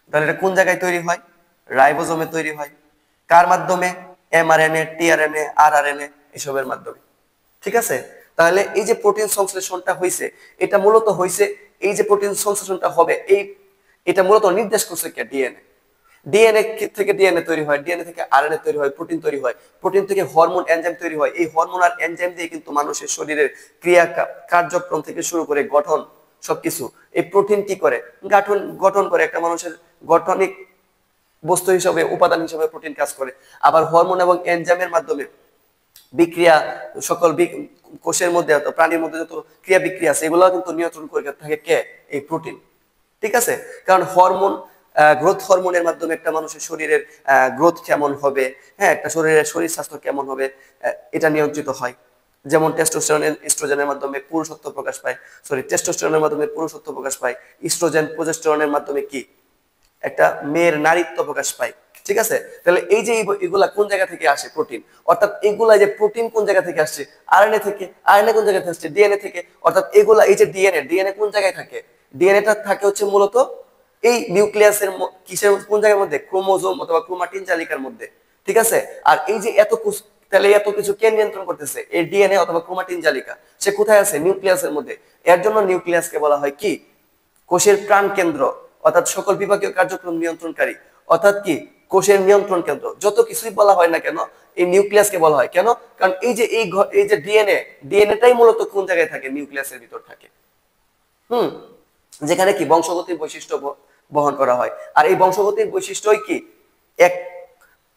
তাহলে এটা কোন জায়গায় তৈরি হয়? রাইবোজোমে তৈরি হয়। কার মাধ্যমে? এমআরএনএ, টিআরএনএ, আরআরএনএ এসবের মাধ্যমে। ঠিক আছে, তাহলে এই যে প্রোটিন সংশ্লেষণটা হয়েছে, এটা মূলত হয়েছে, এই যে প্রোটিন সংশ্লেষণটা হবে, এই এটা মূলত নির্দেশ করছে কে? ডিএনএ। ডিএনএ থেকে ডিএনএ তৈরি হয়, ডিএনএ থেকে আরএনএ তৈরি হয়, প্রোটিন তৈরি হয়, প্রোটিন থেকে হরমোন এনজাইম তৈরি হয়। এই হরমোন আর এনজাইম দিয়ে কিন্তু মানুষের শরীরের ক্রিয়া কার্যক্রম থেকে শুরু করে গঠন সবকিছু এই প্রোটিন কি করে? গঠন গঠন করে। একটা মানুষের গঠনিক বস্তু হিসেবে, উপাদান হিসেবে প্রোটিন কাজ করে। আবার হরমোন এবং এনজাইমের মাধ্যমে বিক্রিয়া, সকল কোষের মধ্যে, প্রাণীর মধ্যে যত ক্রিয়া বিক্রিয়া আছে এগুলো কিন্তু নিয়ন্ত্রণ করে থাকে কে? এই প্রোটিন। ঠিক আছে, কারণ হরমোন, গ্রোথ হরমোনের মাধ্যমে একটা মানুষের শরীরের গ্রোথ কেমন হবে, হ্যাঁ, একটা শরীরের শরীর স্বাস্থ্য কেমন হবে, এটা নিয়ন্ত্রিত হয়। যেমন টেস্টোস্টেরন, ইস্ট্রোজেনের মাধ্যমে পুরুষত্ব প্রকাশ পায়, টেস্টোস্টেরনের মাধ্যমে পুরুষত্ব প্রকাশ পায়, ইস্ট্রোজেন প্রজেস্টেরনের মাধ্যমে কি একটা মেয়ের নারীত্ব প্রকাশ পায়। ঠিক আছে, তাহলে এই যে এগুলা কোন জায়গা থেকে আসে? প্রোটিন। অর্থাৎ এগুলা, যে প্রোটিন কোন জায়গা থেকে আসছে? আরএনএ থেকে। আরএনএ কোন জায়গা থেকে আসছে? ডিএনএ থেকে। অর্থাৎ এগুলা, এই যে ডিএনএ, ডিএনএ কোন জায়গায় থাকে? ডিএনএটা থাকে হচ্ছে মূলত এই নিউক্লিয়াসের কিসের, কোন জায়গার মধ্যে? ক্রোমোজোম অথবা ক্রোমাটিন জালিকার মধ্যে। ঠিক আছে, আর এই যে এত তাহলে এত কিছু কে নিয়ন্ত্রণ করতেছে? এই ডিএনএ অথবা ক্রোমাটিন জালিকা। সে কোথায় আছে? নিউক্লিয়াসের মধ্যে। এর জন্য নিউক্লিয়াসকে বলা হয় কি? কোষের প্রাণ কেন্দ্র, অর্থাৎ সকল বিভাগীয় কার্যক্রম নিয়ন্ত্রণকারী, অর্থাৎ কি কোষের নিয়ন্ত্রণ কেন্দ্র। যত কিছুই বলা হয় না কেন, এই নিউক্লিয়াসকে বলা হয় কেন? কারণ এই যে এই যে ডিএনএ, ডিএনএটাই মূলত কোন জায়গায় থাকে? নিউক্লিয়াসের ভিতর থাকে। হুম, যেখানে কি বংশগতির বৈশিষ্ট্য বহন করা হয়। আর এই বংশগতির বৈশিষ্ট্যই কি এক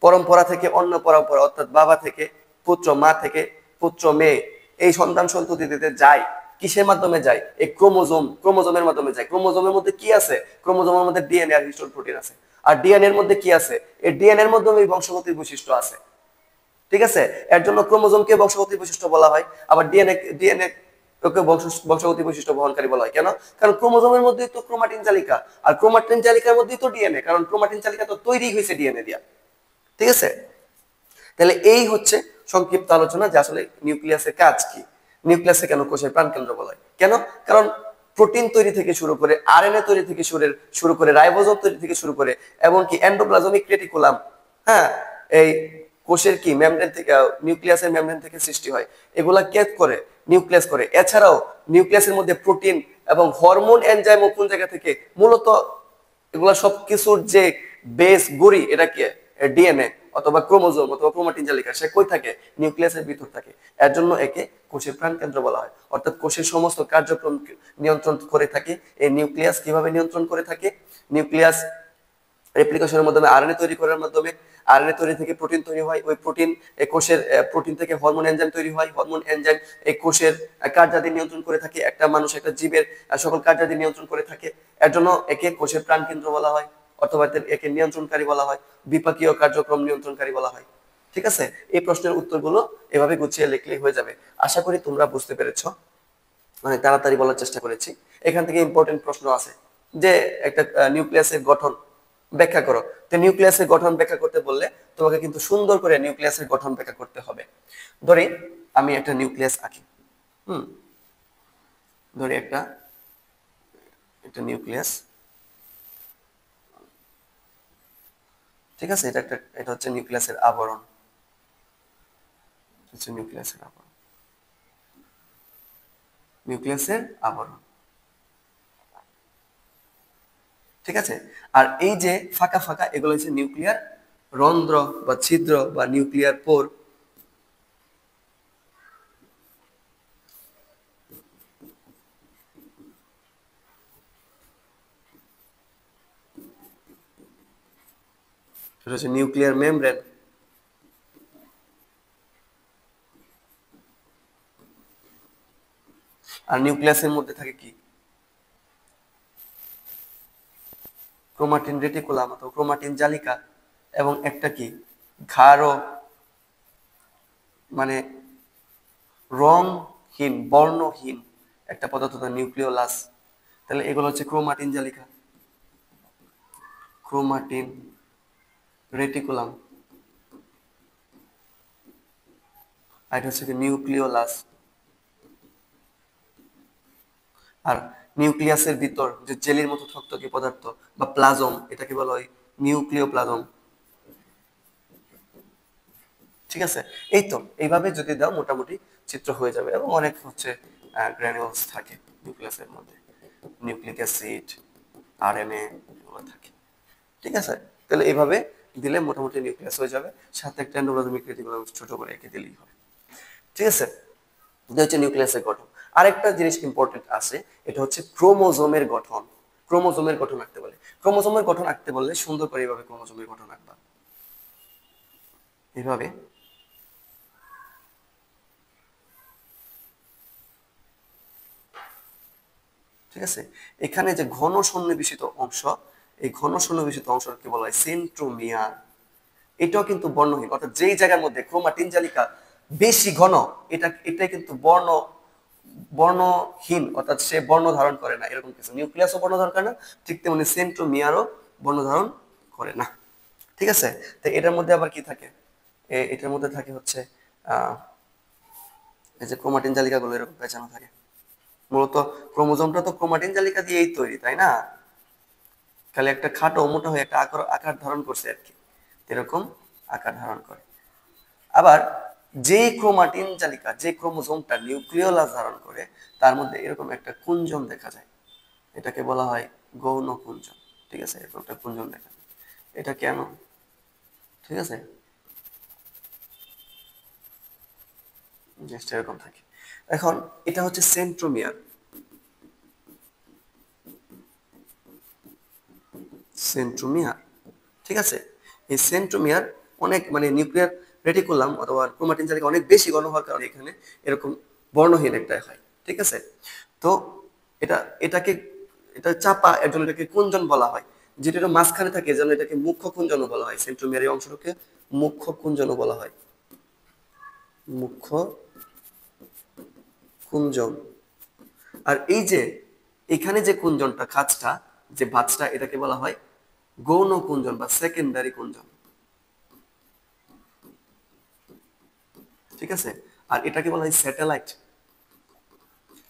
পরম্পরা থেকে অন্য পরম্পরা, অর্থাৎ বাবা থেকে পুত্র, মা থেকে পুত্র, মেয়ে, এই সন্তান সন্ততিতে যায় কিসের মাধ্যমে যায়? এই ক্রোমোজোম, ক্রোমোজোমের মাধ্যমে যায়। ক্রোমোজোমের মধ্যে কি আছে? ক্রোমোজোমের মধ্যে ডিএনএ আর হিস্টোন প্রোটিন আছে। আর ডিএনএ এর মধ্যে কি আছে? এই ডিএনএ এর মধ্যে এই বংশগতির বৈশিষ্ট্য আছে। ঠিক আছে, এর জন্য ক্রোমোজোমকে বংশগতির বৈশিষ্ট্য বলা হয়। আবার ডিএনএ, ডিএনএ ওকে বংশগতি বৈশিষ্ট্য বহনকারী বলা হয়। কেন? কারণ ক্রোমোজোমের মধ্যেই তো ক্রোমাটিন জালিকা, আর ক্রোমাটিন জালিকার মধ্যেই তো ডিএনএ, কারণ ক্রোমাটিন জালিকা তো তৈরি হয়েছে ডিএনএ দিয়া। ঠিক আছে, তাহলে এই হচ্ছে সংক্ষিপ্ত আলোচনা যে আসলে নিউক্লিয়াসের কাজ কি, নিউক্লিয়াসে কেন কোষের প্রাণকেন্দ্র বলা হয়। কেন? কারণ প্রোটিন তৈরি থেকে শুরু করে, আরএনএ তৈরি থেকে শুরু করে, রাইবোজোম তৈরি থেকে শুরু করে, এমনকি এন্ডোপ্লাজমিক রেটিকুলাম, হ্যাঁ, এই কোষের কি মেমব্রেন থেকে, নিউক্লিয়াসের মেমব্রেন থেকে সৃষ্টি হয়। এগুলা কে করে? নিউক্লিয়াস করে। এছাড়াও নিউক্লিয়াসের মধ্যে প্রোটিন এবং হরমোন এনজাইম কোন জায়গা থেকে? মূলত এগুলা সবকিছুর যে বেস গুড়ি, এটা কি? ডিএনএ অথবা ক্রোমোজোম অথবা ক্রোমাটিন জালিকা। সে কই থাকে? নিউক্লিয়াসের ভিতর থাকে। এর জন্য একে কোষের প্রাণকেন্দ্র বলা হয়। অর্থাৎ কোষের সমস্ত কার্যক্রম নিয়ন্ত্রণ করে থাকে এই নিউক্লিয়াস। কিভাবে নিয়ন্ত্রণ করে থাকে? নিউক্লিয়াস রেপ্লিকেশনের মাধ্যমে আরএনএ তৈরি করার মাধ্যমে আরএনএ তৈরি থেকে প্রোটিন তৈরি হয়, ওই প্রোটিন কোষের প্রোটিন থেকে হরমোন এনজাইম তৈরি হয়, হরমোন এনজাইম এই কোষের কার্যাদি নিয়ন্ত্রণ করে থাকে, একটা মানুষ একটা জীবের সকল কার্যাদি নিয়ন্ত্রণ করে থাকে। এর জন্য একে কোষের প্রাণকেন্দ্র বলা হয়, অথবা একে নিয়ন্ত্রণকারী বলা হয়, বিপাকীয় কার্যক্রম নিয়ন্ত্রণকারী বলা হয়। ঠিক আছে, এই প্রশ্নের উত্তরগুলো এভাবে গুছিয়ে লিখলেই হয়ে যাবে। আশা করি তোমরা বুঝতে পেরেছো, মানে তাড়াতাড়ি বলার চেষ্টা করেছি। এখান থেকে ইম্পর্টেন্ট প্রশ্ন আছে যে একটা নিউক্লিয়াসের গঠন ব্যাখ্যা করো। তো নিউক্লিয়াসের গঠন ব্যাখ্যা করতে বললে তোমাকে কিন্তু সুন্দর করে নিউক্লিয়াসের গঠন ব্যাখ্যা করতে হবে। ধরি আমি একটা নিউক্লিয়াস আঁকি। হুম, ধরি একটা একটা নিউক্লিয়াস। ঠিক আছে, এটা হচ্ছে নিউক্লিয়াসের আবরণ, হচ্ছে নিউক্লিয়াসের আবরণ, নিউক্লিয়াসের আবরণ। ঠিক আছে, আর এই যে ফাঁকা ফাঁকা এগুলো হচ্ছে নিউক্লিয়ার রন্ধ্র বা ছিদ্র বা নিউক্লিয়ার পোর। সেটা হচ্ছে নিউক্লিয়ার মেমব্রেন। আর নিউক্লিয়াসের মধ্যে থাকে কি? ক্রোমাটিন রেটিকুলাম অথবা ক্রোমাটিন জালিকা, এবং একটা কি গাঢ় মানে রংহীন বর্ণহীন একটা পদার্থ, নিউক্লিওলাস। তাহলে এগুলো হচ্ছে ক্রোমাটিন জালিকা, ক্রোমাটিন রেটিকুলাম, আর এটা হচ্ছে নিউক্লিওলাস। আর নিউক্লিয়াসের ভিতর যে জেলির মতো থকথকে পদার্থ বা প্লাজম, এটাকে বলা হয় নিউক্লিওপ্লাজম। ঠিক আছে, এই তো এইভাবে যদি দাও মোটামুটি চিত্র হয়ে যাবে। এবং অনেক হচ্ছে গ্র্যানুলস থাকে নিউক্লিয়াসের মধ্যে, নিউক্লিক অ্যাসিড, আরএনএ এগুলো থাকে। ঠিক আছে, তাহলে এইভাবে দিলে মোটামুটি নিউক্লিয়াস হয়ে যাবে, সাথে একটা এন্ডোপ্লাজমিক রেটিকুলাম ছোট করে এঁকে দিলেই হয়। ঠিক আছে, এটা হচ্ছে নিউক্লিয়াসের গঠন। আরেকটা জিনিস ইম্পর্টেন্ট আছে, এটা হচ্ছে ক্রোমোজোমের গঠন। ক্রোমোজোমের গঠন আঁকতে বলে, ক্রোমোজোমের গঠন আঁকতে বললে সুন্দর করে এইভাবে ক্রোমোজোমের গঠন আঁকবা, এইভাবে। ঠিক আছে, এখানে যে ঘন সন্নিবেশিত অংশ, এই ঘন সন্নিবেশিত অংশকে বলা হয় সেন্ট্রোমিয়ার। এটাও কিন্তু বর্ণহীন, অর্থাৎ যেই জায়গার মধ্যে ক্রোমাটিন জালিকা বেশি ঘন, এটাই কিন্তু বর্ণহীন, অর্থাৎ সে বর্ণ ধারণ করে না, এরকম কিছু। নিউক্লিয়াসও বর্ণ ধারণ করে না, ঠিক তেমনি সেন্ট্রোমিয়ারও বর্ণ ধারণ করে না। ঠিক আছে, তো এটার মধ্যে আবার কি থাকে? এটার মধ্যে থাকে হচ্ছে আহ এই যে ক্রোমাটিন জালিকা গুলো এরকম পেঁচানো থাকে। মূলত ক্রোমোজোমটা তো ক্রোমাটিন জালিকা দিয়েই তৈরি, তাই না? খালি একটা খাটো মোটা হয়ে একটা আকার ধারণ করছে আর কি, এরকম আকার ধারণ করে। আবার যে ক্রোমাটিন জালিকা, যে ক্রোমোজোমটা নিউক্লিওলাস ধারণ করে, তার মধ্যে এরকম একটা কুঞ্চন দেখা যায়, এটাকে বলা হয় গৌণ কুঞ্চন। ঠিক আছে, এরকম একটা কুঞ্চন দেখা যায়। এটা কেন? ঠিক আছে, জিনিসটা এরকম থাকে। এখন এটা হচ্ছে সেন্ট্রোমিয়ার, সেন্ট্রোমিয়ার। ঠিক আছে, এই সেন্ট্রোমিয়ার অনেক মানে নিউক্লিয়ার রেটিকুলাম অথবা ক্রোমাটিন জালিকা অনেক বেশি ঘন হওয়ার কারণে এখানে এরকম বর্ণহীন একটা হয়। ঠিক আছে, তো এটা এটাকে এটা চাপা, এর জন্য এটাকে কুঞ্চন বলা হয়। যেটা এটা মাঝখানে থাকে এজন্য এটাকে মুখ্য কুঞ্চনও বলা হয়। সেন্ট্রোমিয়ার এই অংশটাকে মুখ্য কুঞ্চনও বলা হয়, মুখ্য কুঞ্চন। আর এই যে এখানে যে কুঞ্চনটা, খাঁজটা, যে ভাঁজটা, এটাকে বলা হয় গৌণ কুঞ্চন বা সেকেন্ডারি কুঞ্চন। ঠিক আছে, আর এটাকে বলা হয় স্যাটেলাইট।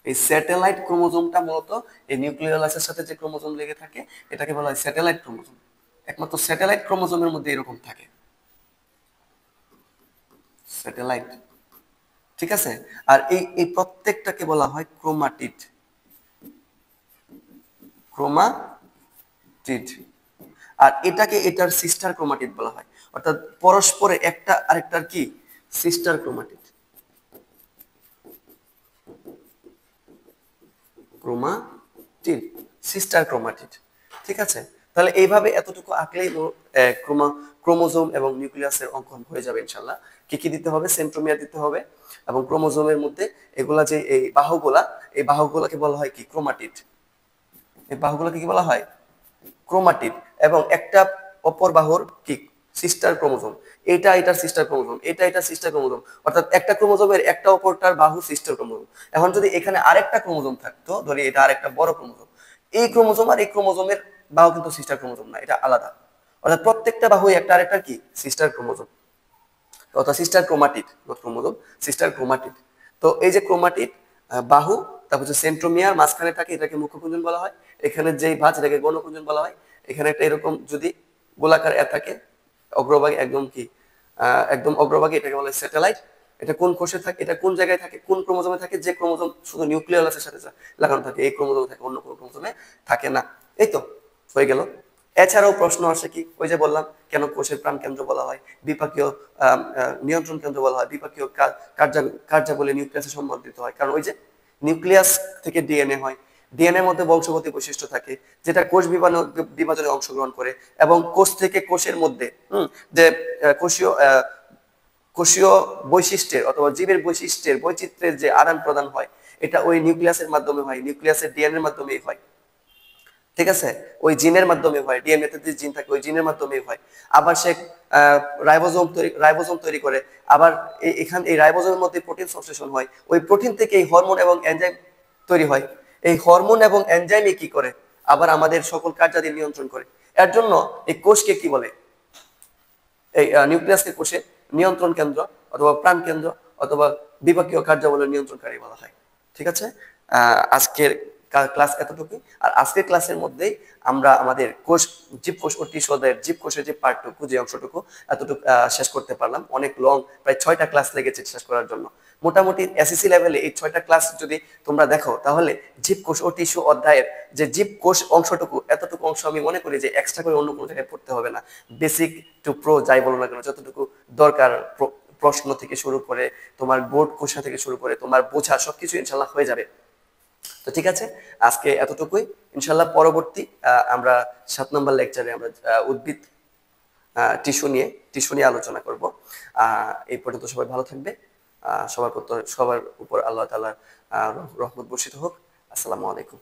এই স্যাটেলাইট ক্রোমোজোমটা মূলত এই নিউক্লিওলাসের সাথে যে ক্রোমোজোম লেগে থাকে, এটাকে বলা হয় স্যাটেলাইট ক্রোমোজোম। একমাত্র স্যাটেলাইট ক্রোমোজোমের মধ্যে এরকম থাকে, স্যাটেলাইট। ঠিক আছে, আর এই এই প্রত্যেকটাকে বলা হয় ক্রোমাটিড, ক্রোমাটিড। আর এটাকে এটার সিস্টার ক্রোমাটিড বলা হয়, অর্থাৎ পরস্পরে একটা আরেকটার কি sister chromatid, chromatid, sister chromatid. ঠিক আছে, তাহলে এইভাবে এতটুকু আঁকলেই ক্রোমোজোম এবং নিউক্লিয়াসের অঙ্কন হয়ে যাবে ইনশাল্লাহ। কি কি দিতে হবে? সেন্ট্রোমিয়ার দিতে হবে, এবং ক্রোমোজোমের মধ্যে এগুলা যে এই বাহুগুলা, এই বাহুগুলাকে বলা হয় কি? ক্রোমাটিড। এই বাহুগুলোকে কি বলা হয়? ক্রোমাটিড। এবং একটা অপর বাহুর কি? Sister chromosome. এটা এটার সিস্টার ক্রোমোজোম, এটা এটার সিস্টার ক্রোমোজোম, অর্থাৎ একটা ক্রোমোজোমের একটা অপরটার বাহু সিস্টার ক্রোমোজোম। এখন যদি এখানে আরেকটা ক্রোমোজোম থাকতো, ধরি এটা আরেকটা বড় ক্রোমোজোম, এই ক্রোমোজোম আর এই ক্রোমোজোমের বাহু কিন্তু সিস্টার ক্রোমোজোম না, এটা আলাদা। অর্থাৎ প্রত্যেকটা বাহু একটা আরেকটার কি? সিস্টার ক্রোমোজোম, অর্থাৎ sister chromatid, not chromosome, sister chromatid. তো এই যে ক্রোমাটিড, বাহু, তারপর হচ্ছে সেন্ট্রোমিয়ার মাঝখানে থাকে, এটাকে মুখ্যকুঞ্চন বলা হয়। এখানে যেই ভাঁজ, এটাকে গণকুঞ্চন বলা হয়। এখানে একটা এরকম যদি গোলাকার থাকে অগ্রভাগে, একদম কি একদম অগ্রভাগে, এটাকে বলা হয় স্যাটেলাইট। এটা কোন কোষে থাকে, এটা কোন জায়গায় থাকে, কোন ক্রোমোজোমে থাকে? যে ক্রোমোজোম শুধু নিউক্লিয়াসের সাথে লাগানো থাকে, এই ক্রোমোজোমে থাকে, অন্য কোনো ক্রোমোজোমে থাকে না। এই তো হয়ে গেল। এছাড়াও প্রশ্ন আসে কি, ওই যে বললাম কেন কোষের প্রাণ কেন্দ্র বলা হয়, বিপাকীয় নিয়ন্ত্রণ কেন্দ্র বলা হয়, বিপাকীয় কার্যাবলী নিউক্লিয়াসে সম্বন্ধিত হয়, কারণ ওই যে নিউক্লিয়াস থেকে ডিএনএ হয়, ডিএনএর মধ্যে বংশগতি বৈশিষ্ট্য থাকে, যেটা কোষ বিভাজনে অংশগ্রহণ করে, এবং কোষ থেকে কোষের মধ্যে যে কোষীয় কোষীয় বৈশিষ্ট্যের অথবা জীবের বৈশিষ্ট্যের বৈচিত্র্যের যে আদান প্রদান হয়, এটা ওই নিউক্লিয়াসের মাধ্যমে হয়, নিউক্লিয়াসের ডিএনএর মাধ্যমেই হয়। ঠিক আছে? ওই জিনের মাধ্যমে হয়, ডিএনএ তে যে জিন থাকে ওই জিনের মাধ্যমেই হয়। আবার সে রাইবোজোম তৈরি করে, আবার এই রাইবোজোমের মধ্যে প্রোটিন সংশ্লেষণ হয়, ওই প্রোটিন থেকে এই হরমোন এবং এনজাইম তৈরি হয়। এই হরমোন এবং এনজাইমে কি করে? আবার আমাদের সকল কার্যাদি নিয়ন্ত্রণ করে। এর জন্য এই কোষকে কি বলে? এই নিউক্লিয়াসকে কোষে নিয়ন্ত্রণ কেন্দ্র অথবা প্রাণ কেন্দ্র অথবা বিপাকীয় কার্যাবলীর নিয়ন্ত্রণকারী বলা হয়। ঠিক আছে? আজকের ক্লাস এতটুকুই। আর আজকের ক্লাসের মধ্যেই আমরা আমাদের জীবকোষ ও টিস্যু অধ্যায়ের জীবকোষের যে পার্টটুকু, যে অংশটুকু, এতটুকু শেষ করতে পারলাম। অনেক লং, প্রায় 6টা ক্লাস লেগেছে শেষ করার জন্য। মোটামুটি এসএসসি লেভেলে এই 6টা ক্লাস যদি তোমরা দেখো, তাহলে জীবকোষ ও টিস্যু অধ্যায়ের যে জীবকোষ অংশটুকু, এতটুকু অংশ আমি মনে করি যে এক্সট্রা করে অন্য কোনো জায়গায় পড়তে হবে না। বেসিক টু প্রো যাই বলো না কেন, যতটুকু দরকার, প্রশ্ন থেকে শুরু করে তোমার বোর্ড কোষা থেকে শুরু করে তোমার বোঝা, সবকিছু ইনশাল্লাহ হয়ে যাবে। তো ঠিক আছে, আজকে এতটুকুই। ইনশাল্লাহ পরবর্তী আমরা 7 নম্বর লেকচারে আমরা উদ্ভিদ টিস্যু নিয়ে আলোচনা করব। এই পর্যন্ত সবাই ভালো থাকবে। সবার উপর আল্লাহ তাআলার রহমত বর্ষিত হোক। আসসালামু আলাইকুম।